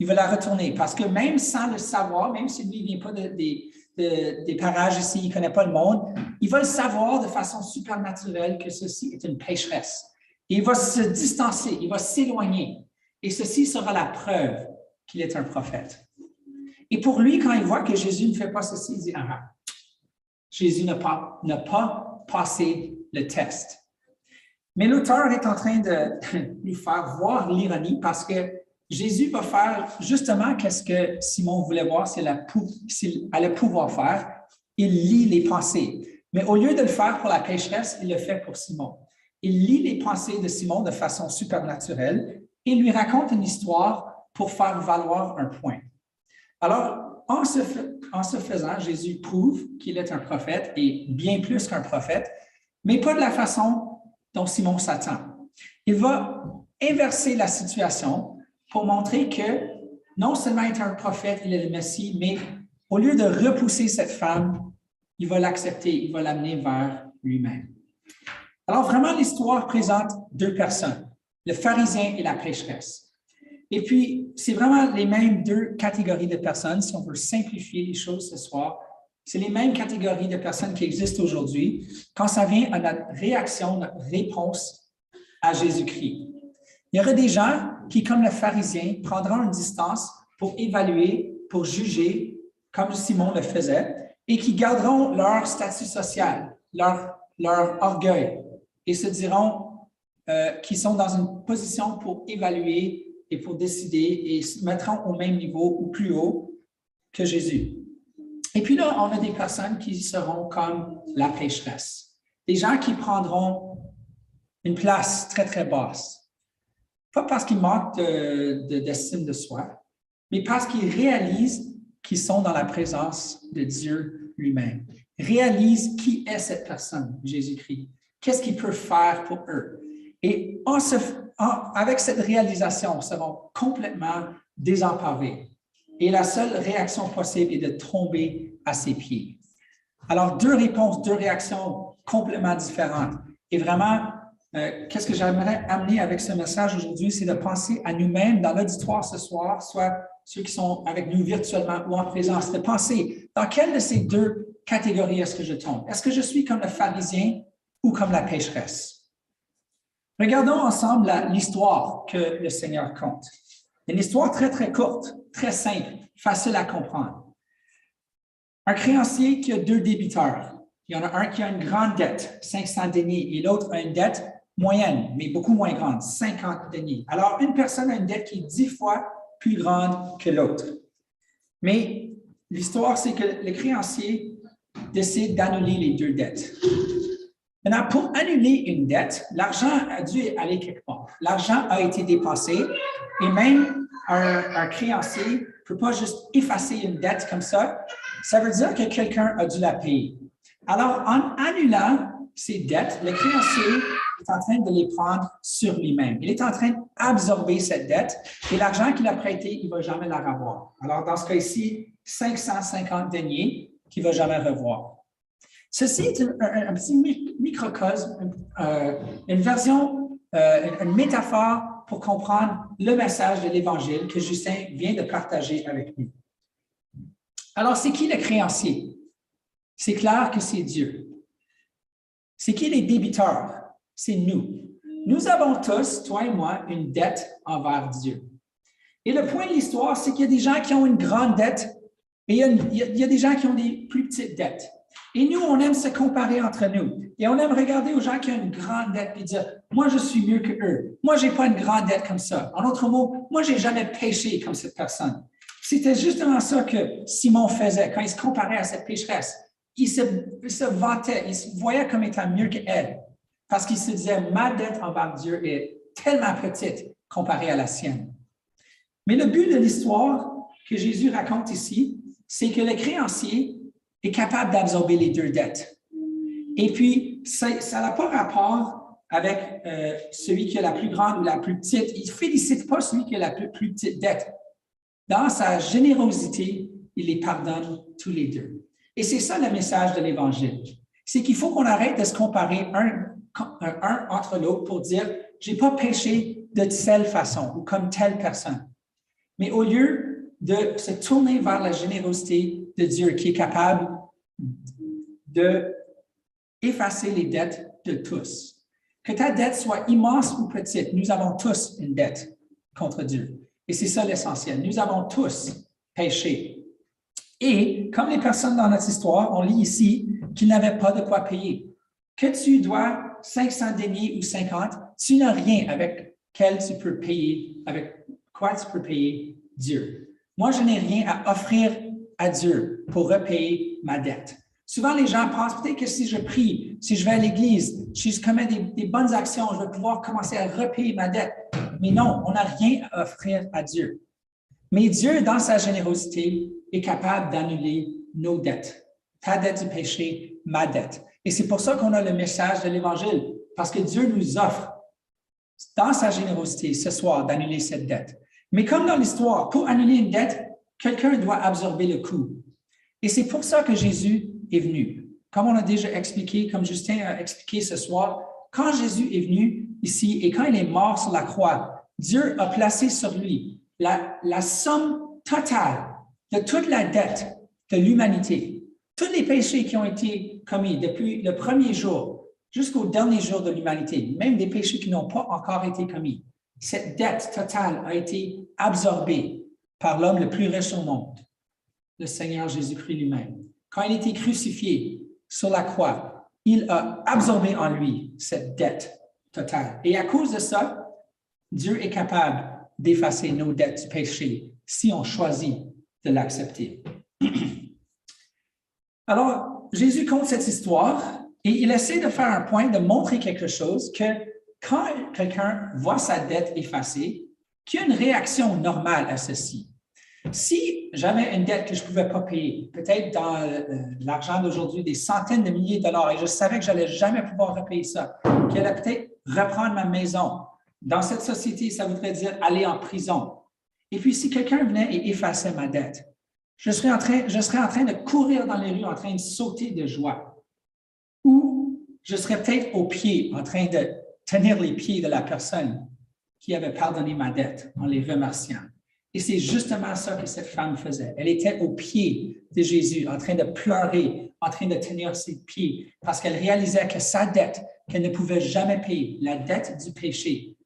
Il va la retourner parce que même sans le savoir, même si lui ne vient pas des parages ici, il ne connaît pas le monde, il va le savoir de façon supernaturelle que ceci est une pécheresse. Et il va se distancer, il va s'éloigner. Et ceci sera la preuve qu'il est un prophète. Et pour lui, quand il voit que Jésus ne fait pas ceci, il dit, Jésus n'a pas passé le test. Mais l'auteur est en train de lui faire voir l'ironie parce que Jésus va faire justement ce que Simon voulait voir s'il allait pouvoir faire. Il lit les pensées. Mais au lieu de le faire pour la pécheresse, il le fait pour Simon. Il lit les pensées de Simon de façon supernaturelle et lui raconte une histoire pour faire valoir un point. Alors, en ce faisant, Jésus prouve qu'il est un prophète et bien plus qu'un prophète, mais pas de la façon dont Simon s'attend. Il va inverser la situation pour montrer que non seulement être un prophète, il est le Messie, mais au lieu de repousser cette femme, il va l'accepter, il va l'amener vers lui-même. Alors vraiment, l'histoire présente deux personnes, le pharisien et la pécheresse. Et puis, c'est vraiment les mêmes deux catégories de personnes, si on veut simplifier les choses ce soir. C'est les mêmes catégories de personnes qui existent aujourd'hui quand ça vient à notre réaction, notre réponse à Jésus-Christ. Il y aura des gens qui, comme le pharisien, prendront une distance pour évaluer, pour juger, comme Simon le faisait, et qui garderont leur statut social, leur orgueil, et se diront qu'ils sont dans une position pour évaluer et pour décider et se mettront au même niveau ou plus haut que Jésus. Et puis là, on a des personnes qui seront comme la pécheresse, des gens qui prendront une place très, très basse. Pas parce qu'ils manquent d'estime de soi, mais parce qu'ils réalisent qu'ils sont dans la présence de Dieu lui-même. Réalisent qui est cette personne, Jésus-Christ. Qu'est-ce qu'il peut faire pour eux? Et avec cette réalisation, ils seront complètement désemparés. Et la seule réaction possible est de tomber à ses pieds. Alors, deux réponses, deux réactions complètement différentes. Et vraiment, qu'est-ce que j'aimerais amener avec ce message aujourd'hui, c'est de penser à nous-mêmes dans l'auditoire ce soir, soit ceux qui sont avec nous virtuellement ou en présence, de penser dans quelle de ces deux catégories est-ce que je tombe? Est-ce que je suis comme le pharisien ou comme la pécheresse? Regardons ensemble l'histoire que le Seigneur compte. Une histoire très, très courte, très simple, facile à comprendre. Un créancier qui a deux débiteurs. Il y en a un qui a une grande dette, 500 deniers, et l'autre a une dette moyenne, mais beaucoup moins grande, 50 deniers. Alors, une personne a une dette qui est 10 fois plus grande que l'autre. Mais l'histoire, c'est que le créancier décide d'annuler les deux dettes. Maintenant, pour annuler une dette, l'argent a dû aller quelque part. L'argent a été dépensé et même un créancier ne peut pas juste effacer une dette comme ça. Ça veut dire que quelqu'un a dû la payer. Alors, en annulant ces dettes, le créancier est en train de les prendre sur lui-même. Il est en train d'absorber cette dette et l'argent qu'il a prêté, il ne va jamais la revoir. Alors, dans ce cas-ci, 550 deniers qu'il ne va jamais revoir. Ceci est un petit microcosme, une version, une métaphore pour comprendre le message de l'Évangile que Justin vient de partager avec nous. Alors, c'est qui le créancier? C'est clair que c'est Dieu. C'est qui les débiteurs? C'est nous. Nous avons tous, toi et moi, une dette envers Dieu. Et le point de l'histoire, c'est qu'il y a des gens qui ont une grande dette et il y a des gens qui ont des plus petites dettes. Et nous, on aime se comparer entre nous. Et on aime regarder aux gens qui ont une grande dette et dire, moi, je suis mieux qu'eux. Moi, je n'ai pas une grande dette comme ça. En d'autres mots, moi, je n'ai jamais péché comme cette personne. C'était justement ça que Simon faisait quand il se comparait à cette pécheresse. Il se vantait, il se voyait comme étant mieux qu'elle. Parce qu'il se disait, ma dette envers Dieu est tellement petite comparée à la sienne. Mais le but de l'histoire que Jésus raconte ici, c'est que le créancier est capable d'absorber les deux dettes. Et puis, ça n'a pas rapport avec celui qui a la plus grande ou la plus petite. Il ne félicite pas celui qui a la plus petite dette. Dans sa générosité, il les pardonne tous les deux. Et c'est ça le message de l'Évangile. C'est qu'il faut qu'on arrête de se comparer un entre l'autre pour dire « j'ai pas péché de telle façon ou comme telle personne ». Mais au lieu de se tourner vers la générosité de Dieu qui est capable d'effacer les dettes de tous. Que ta dette soit immense ou petite, nous avons tous une dette contre Dieu. Et c'est ça l'essentiel. Nous avons tous péché. Et comme les personnes dans notre histoire, on lit ici qu'ils n'avaient pas de quoi payer. Que tu dois 500 deniers ou 50, tu n'as rien avec quel tu peux payer, avec quoi tu peux payer Dieu. Moi, je n'ai rien à offrir à Dieu pour repayer ma dette. Souvent, les gens pensent peut-être que si je prie, si je vais à l'église, si je commets des bonnes actions, je vais pouvoir commencer à repayer ma dette. Mais non, on n'a rien à offrir à Dieu. Mais Dieu, dans sa générosité, est capable d'annuler nos dettes. Ta dette du péché, ma dette. Et c'est pour ça qu'on a le message de l'Évangile, parce que Dieu nous offre, dans sa générosité, ce soir, d'annuler cette dette. Mais comme dans l'histoire, pour annuler une dette, quelqu'un doit absorber le coût. Et c'est pour ça que Jésus est venu. Comme on a déjà expliqué, comme Justin a expliqué ce soir, quand Jésus est venu ici et quand il est mort sur la croix, Dieu a placé sur lui la somme totale de toute la dette de l'humanité, tous les péchés qui ont été commis depuis le premier jour jusqu'au dernier jour de l'humanité, même des péchés qui n'ont pas encore été commis. Cette dette totale a été absorbée par l'homme le plus riche au monde, le Seigneur Jésus-Christ lui-même. Quand il a été crucifié sur la croix, il a absorbé en lui cette dette totale. Et à cause de ça, Dieu est capable d'effacer nos dettes du péché si on choisit de l'accepter. Alors, Jésus compte cette histoire et il essaie de faire un point, de montrer quelque chose, que quand quelqu'un voit sa dette effacée, qu'il y a une réaction normale à ceci. Si j'avais une dette que je ne pouvais pas payer, peut-être dans l'argent d'aujourd'hui, des centaines de milliers de dollars, et je savais que je n'allais jamais pouvoir repayer ça, qu'il allait peut-être reprendre ma maison. Dans cette société, ça voudrait dire aller en prison. Et puis, si quelqu'un venait et effaçait ma dette, je serais en train de courir dans les rues, en train de sauter de joie. Ou je serais peut-être aux pieds, en train de tenir les pieds de la personne qui avait pardonné ma dette en les remerciant. Et c'est justement ça que cette femme faisait. Elle était aux pieds de Jésus, en train de pleurer, en train de tenir ses pieds, parce qu'elle réalisait que sa dette, qu'elle ne pouvait jamais payer, la dette du péché,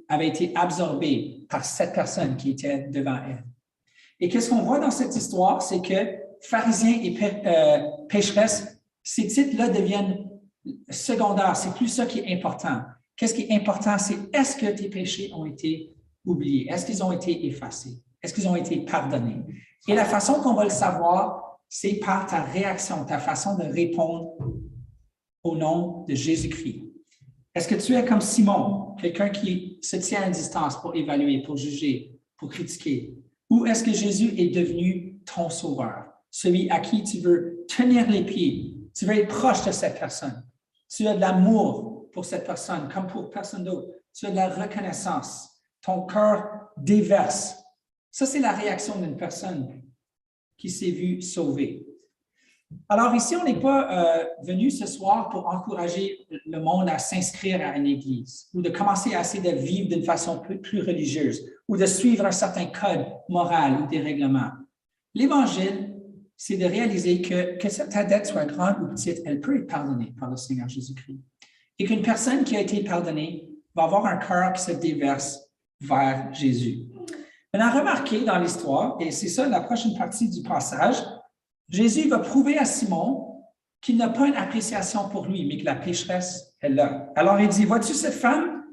avait été absorbée par cette personne qui était devant elle. Et qu'est-ce qu'on voit dans cette histoire? C'est que pharisiens et pécheresses, ces titres-là deviennent secondaires. C'est plus ça qui est important. Qu'est-ce qui est important? C'est est-ce que tes péchés ont été oubliés? Est-ce qu'ils ont été effacés? Est-ce qu'ils ont été pardonnés? Et la façon qu'on va le savoir, c'est par ta réaction, ta façon de répondre au nom de Jésus-Christ. Est-ce que tu es comme Simon, quelqu'un qui se tient à distance pour évaluer, pour juger, pour critiquer? Ou est-ce que Jésus est devenu ton sauveur, celui à qui tu veux tenir les pieds, tu veux être proche de cette personne, tu as de l'amour pour cette personne comme pour personne d'autre, tu as de la reconnaissance, ton cœur déverse. Ça, c'est la réaction d'une personne qui s'est vue sauvée. Alors ici, on n'est pas venu ce soir pour encourager le monde à s'inscrire à une église ou de commencer à essayer de vivre d'une façon plus religieuse ou de suivre un certain code moral ou des règlements. L'Évangile, c'est de réaliser que ta dette soit grande ou petite, elle peut être pardonnée par le Seigneur Jésus-Christ. Et qu'une personne qui a été pardonnée va avoir un cœur qui se déverse vers Jésus. Maintenant, remarquez dans l'histoire, et c'est ça la prochaine partie du passage, Jésus va prouver à Simon qu'il n'a pas une appréciation pour lui, mais que la pécheresse est là. Alors, il dit, vois-tu cette femme?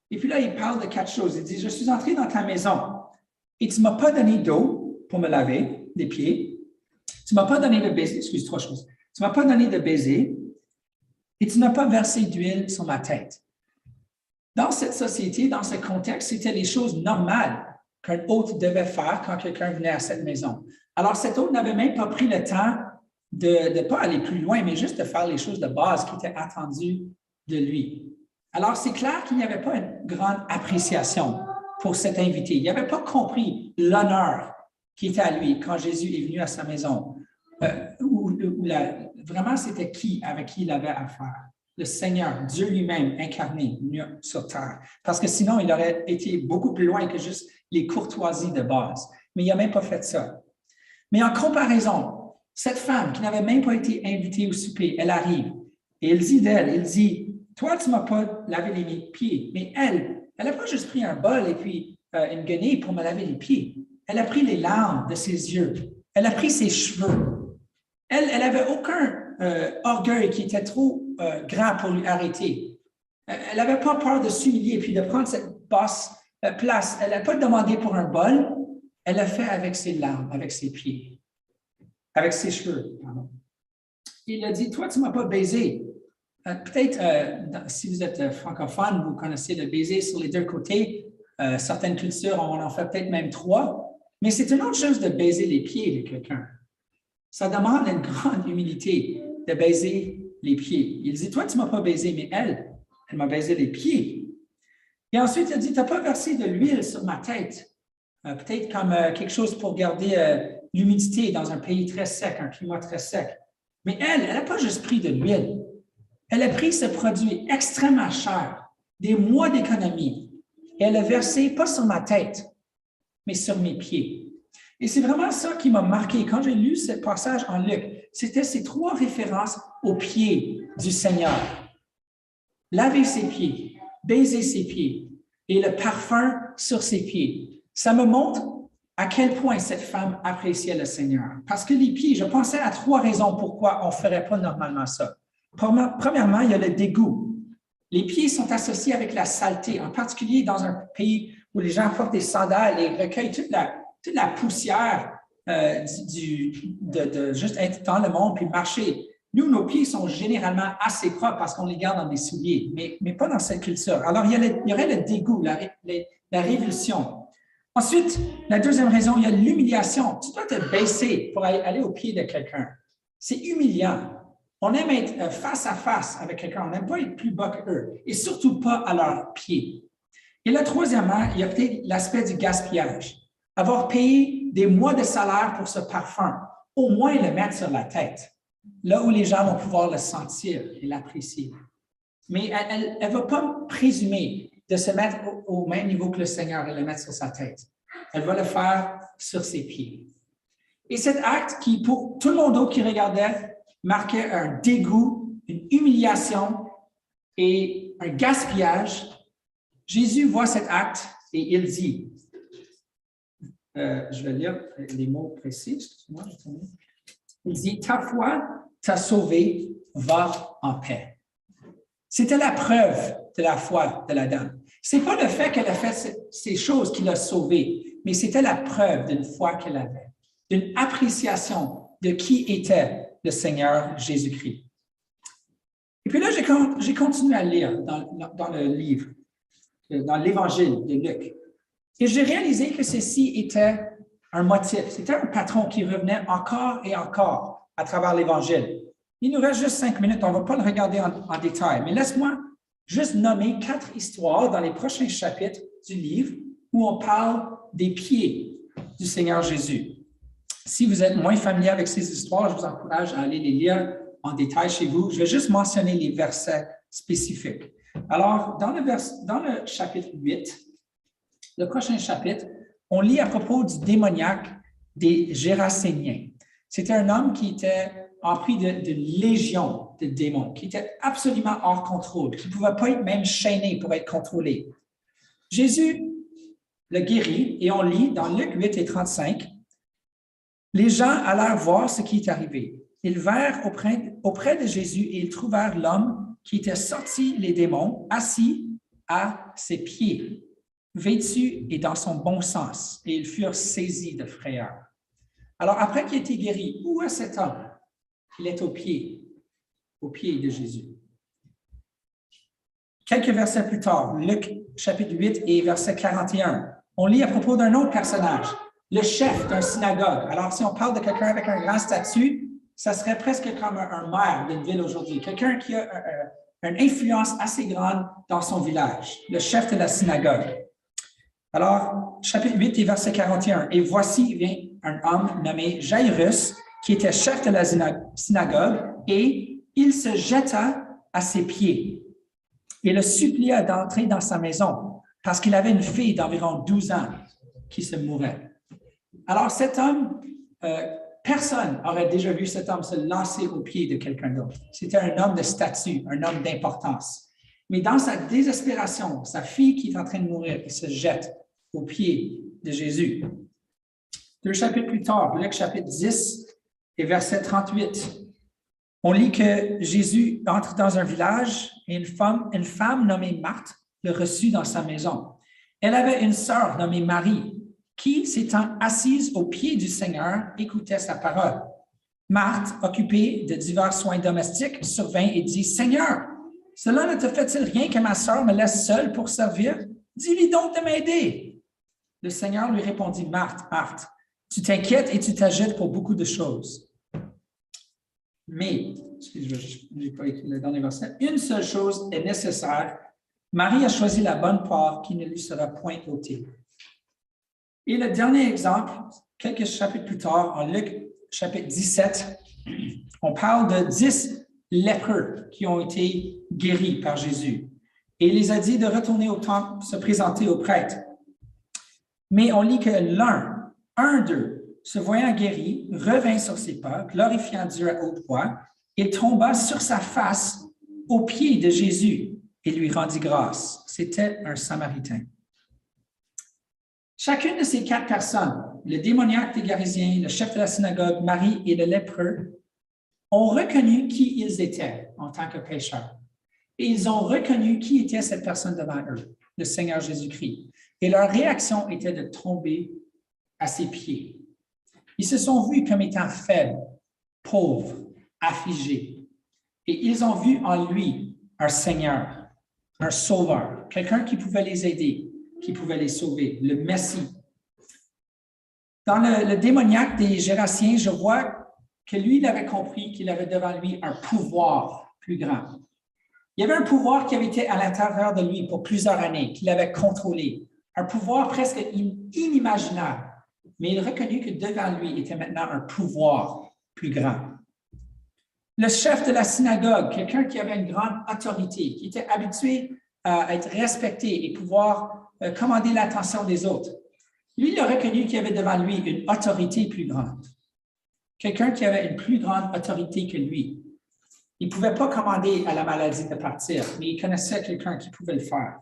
Et puis là, il parle de 4 choses. Il dit, je suis entré dans ta maison et tu ne m'as pas donné d'eau pour me laver les pieds. Tu ne m'as pas donné de baiser. Excuse, 3 choses. Tu ne m'as pas donné de baiser et tu n'as pas versé d'huile sur ma tête. Dans cette société, dans ce contexte, c'était les choses normales qu'un hôte devait faire quand quelqu'un venait à cette maison. Alors, cet hôte n'avait même pas pris le temps de ne pas aller plus loin, mais juste de faire les choses de base qui étaient attendues de lui. Alors, c'est clair qu'il n'y avait pas une grande appréciation pour cet invité. Il n'avait pas compris l'honneur qui était à lui quand Jésus est venu à sa maison. Vraiment, c'était avec qui il avait affaire. Le Seigneur, Dieu lui-même incarné, venu sur terre. Parce que sinon, il aurait été beaucoup plus loin que juste les courtoisies de base. Mais il n'a même pas fait ça. Mais en comparaison, cette femme qui n'avait même pas été invitée au souper, elle arrive et elle dit d'elle, elle dit, toi, tu ne m'as pas lavé les pieds. Mais elle n'a pas juste pris un bol et puis une guenille pour me laver les pieds. Elle a pris les larmes de ses yeux. Elle a pris ses cheveux. Elle n'avait aucun orgueil qui était trop grand pour lui arrêter. Elle n'avait pas peur de s'humilier puis de prendre cette basse place. Elle n'a pas demandé pour un bol. Elle l'a fait avec ses larmes, avec ses pieds, avec ses cheveux. Pardon. Il a dit, toi, tu ne m'as pas baisé. Peut-être, si vous êtes francophone, vous connaissez le baiser sur les 2 côtés. Certaines cultures, on en fait peut-être même 3. Mais c'est une autre chose de baiser les pieds de quelqu'un. Ça demande une grande humilité de baiser les pieds. Il dit, toi, tu ne m'as pas baisé, mais elle m'a baisé les pieds. Et ensuite, il a dit, tu n'as pas versé de l'huile sur ma tête. peut-être comme quelque chose pour garder l'humidité dans un pays très sec, un climat très sec. Mais elle n'a pas juste pris de l'huile. Elle a pris ce produit extrêmement cher, des mois d'économie, et elle a versé pas sur ma tête, mais sur mes pieds. Et c'est vraiment ça qui m'a marqué. Quand j'ai lu ce passage en Luc, c'était ces 3 références aux pieds du Seigneur. Laver ses pieds, baiser ses pieds et le parfum sur ses pieds. Ça me montre à quel point cette femme appréciait le Seigneur. Parce que les pieds, je pensais à 3 raisons pourquoi on ne ferait pas normalement ça. Premièrement, il y a le dégoût. Les pieds sont associés avec la saleté, en particulier dans un pays où les gens portent des sandales et recueillent toute la poussière de juste être dans le monde puis marcher. Nous, nos pieds sont généralement assez propres parce qu'on les garde dans des souliers, mais pas dans cette culture. Alors, il y aurait le dégoût, la révulsion. Ensuite, la deuxième raison, il y a l'humiliation. Tu dois te baisser pour aller au pied de quelqu'un. C'est humiliant. On aime être face à face avec quelqu'un. On n'aime pas être plus bas qu'eux et surtout pas à leurs pieds. Et là, troisièmement, il y a peut-être l'aspect du gaspillage. Avoir payé des mois de salaire pour ce parfum, au moins le mettre sur la tête, là où les gens vont pouvoir le sentir et l'apprécier. Mais elle ne va pas présumer de se mettre au même niveau que le Seigneur et le mettre sur sa tête. Elle va le faire sur ses pieds. Et cet acte qui, pour tout le monde qui regardait, marquait un dégoût, une humiliation et un gaspillage, Jésus voit cet acte et il dit, je vais lire les mots précis, excuse-moi, il dit, ta foi t'a sauvé, va en paix. C'était la preuve de la foi de la dame. Ce n'est pas le fait qu'elle a fait ces choses qui l'a sauvée, mais c'était la preuve d'une foi qu'elle avait, d'une appréciation de qui était le Seigneur Jésus-Christ. Et puis là, j'ai continué à lire dans le livre, dans l'Évangile de Luc. Et j'ai réalisé que ceci était un motif, c'était un patron qui revenait encore et encore à travers l'Évangile. Il nous reste juste 5 minutes, on ne va pas le regarder en détail, mais laisse-moi juste nommer 4 histoires dans les prochains chapitres du livre où on parle des pieds du Seigneur Jésus. Si vous êtes moins familier avec ces histoires, je vous encourage à aller les lire en détail chez vous. Je vais juste mentionner les versets spécifiques. Alors, dans le chapitre 8, le prochain chapitre, on lit à propos du démoniaque des Géraséniens. C'était un homme qui était empli de légions de démons, qui était absolument hors contrôle, qui ne pouvait pas être même chaîné pour être contrôlé. Jésus le guérit et on lit dans Luc 8 et 35, les gens allèrent voir ce qui est arrivé. Ils vinrent auprès de Jésus et ils trouvèrent l'homme qui était sorti les démons, assis à ses pieds, vêtu et dans son bon sens, et ils furent saisis de frayeur. Alors, après qu'il ait été guéri, où est cet homme? Il est au pied de Jésus. Quelques versets plus tard, Luc chapitre 8 et verset 41, on lit à propos d'un autre personnage, le chef d'un synagogue. Alors, si on parle de quelqu'un avec un grand statut, ça serait presque comme un maire d'une ville aujourd'hui, quelqu'un qui a une influence assez grande dans son village, le chef de la synagogue. Alors, chapitre 8 et verset 41, « Et voici vient un homme nommé Jairus, qui était chef de la synagogue, et il se jeta à ses pieds et le supplia d'entrer dans sa maison, parce qu'il avait une fille d'environ 12 ans qui se mourait. » Alors, cet homme, personne n'aurait déjà vu cet homme se lancer aux pieds de quelqu'un d'autre. C'était un homme de statut, un homme d'importance. Mais dans sa désespération, sa fille qui est en train de mourir, il se jette aux pieds de Jésus. 2 chapitres plus tard, Luc chapitre 10 et verset 38, on lit que Jésus entre dans un village et une femme nommée Marthe le reçut dans sa maison. Elle avait une sœur nommée Marie qui, s'étant assise aux pieds du Seigneur, écoutait sa parole. Marthe, occupée de divers soins domestiques, survint et dit, « Seigneur, cela ne te fait-il rien que ma sœur me laisse seule pour servir? Dis-lui donc de m'aider. » Le Seigneur lui répondit, « Marthe, Marthe, tu t'inquiètes et tu t'agites pour beaucoup de choses. Mais, je n'ai pas écrit le dernier verset, une seule chose est nécessaire. Marie a choisi la bonne part qui ne lui sera point ôtée. » Et le dernier exemple, quelques chapitres plus tard, en Luc chapitre 17, on parle de 10 lépreux qui ont été guéris par Jésus. Et il les a dit de retourner au temple, se présenter au prêtre. Mais on lit que un d'eux, se voyant guéri, revint sur ses pas, glorifiant Dieu à haute voix, et tomba sur sa face aux pieds de Jésus et lui rendit grâce. C'était un Samaritain. Chacune de ces 4 personnes, le démoniaque des Garésiens, le chef de la synagogue, Marie et le lépreux, ont reconnu qui ils étaient en tant que pécheurs. Et ils ont reconnu qui était cette personne devant eux, le Seigneur Jésus-Christ. Et leur réaction était de tomber à ses pieds. Ils se sont vus comme étant faibles, pauvres, affligés. Et ils ont vu en lui un Seigneur, un Sauveur, quelqu'un qui pouvait les aider, qui pouvait les sauver, le Messie. Dans le démoniaque des Gérassiens, je vois que lui, il avait compris qu'il avait devant lui un pouvoir plus grand. Il y avait un pouvoir qui avait été à l'intérieur de lui pour plusieurs années, qu'il avait contrôlé, un pouvoir presque inimaginable. Mais il reconnut que devant lui était maintenant un pouvoir plus grand. Le chef de la synagogue, quelqu'un qui avait une grande autorité, qui était habitué à être respecté et pouvoir commander l'attention des autres. Lui, il a reconnu qu'il y avait devant lui une autorité plus grande. Quelqu'un qui avait une plus grande autorité que lui. Il ne pouvait pas commander à la maladie de partir, mais il connaissait quelqu'un qui pouvait le faire.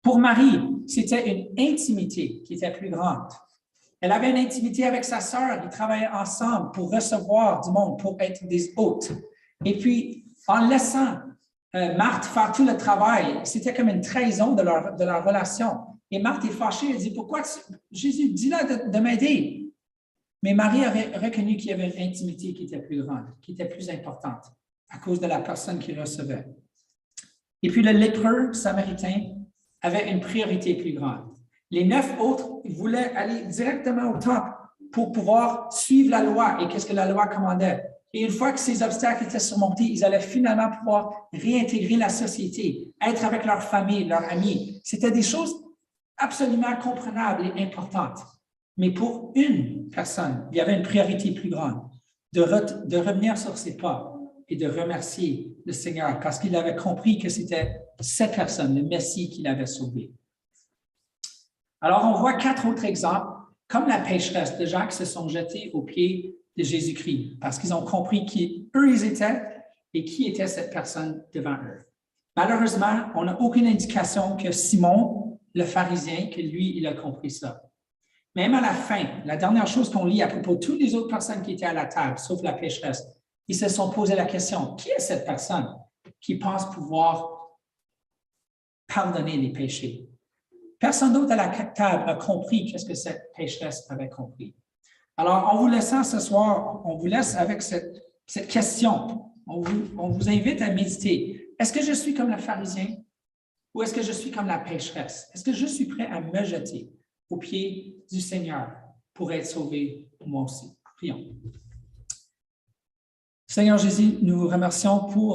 Pour Marie, c'était une intimité qui était plus grande. Elle avait une intimité avec sa sœur, ils travaillaient ensemble pour recevoir du monde, pour être des hôtes. Et puis, en laissant Marthe faire tout le travail, c'était comme une trahison de leur relation. Et Marthe est fâchée, elle dit, pourquoi Jésus, dis-leur de m'aider. Mais Marie avait reconnu qu'il y avait une intimité qui était plus grande, qui était plus importante, à cause de la personne qu'il recevait. Et puis le lépreux samaritain avait une priorité plus grande. Les 9 autres voulaient aller directement au temple pour pouvoir suivre la loi et qu'est-ce que la loi commandait. Et une fois que ces obstacles étaient surmontés, ils allaient finalement pouvoir réintégrer la société, être avec leur famille, leurs amis. C'était des choses absolument comprenables et importantes. Mais pour une personne, il y avait une priorité plus grande, de revenir sur ses pas et de remercier le Seigneur parce qu'il avait compris que c'était cette personne, le Messie, qui l'avait sauvé. Alors, on voit 4 autres exemples, comme la pécheresse, de gens qui se sont jetés aux pieds de Jésus-Christ parce qu'ils ont compris qui eux ils étaient et qui était cette personne devant eux. Malheureusement, on n'a aucune indication que Simon, le pharisien, que lui, il a compris ça. Même à la fin, la dernière chose qu'on lit à propos de toutes les autres personnes qui étaient à la table, sauf la pécheresse, ils se sont posé la question, qui est cette personne qui pense pouvoir pardonner les péchés? Personne d'autre à la table a compris qu'est-ce que cette pécheresse avait compris. Alors, en vous laissant ce soir, on vous laisse avec cette question. On vous invite à méditer. Est-ce que je suis comme le pharisien ou est-ce que je suis comme la pécheresse? Est-ce que je suis prêt à me jeter aux pieds du Seigneur pour être sauvé moi aussi? Prions. Seigneur Jésus, nous vous remercions pour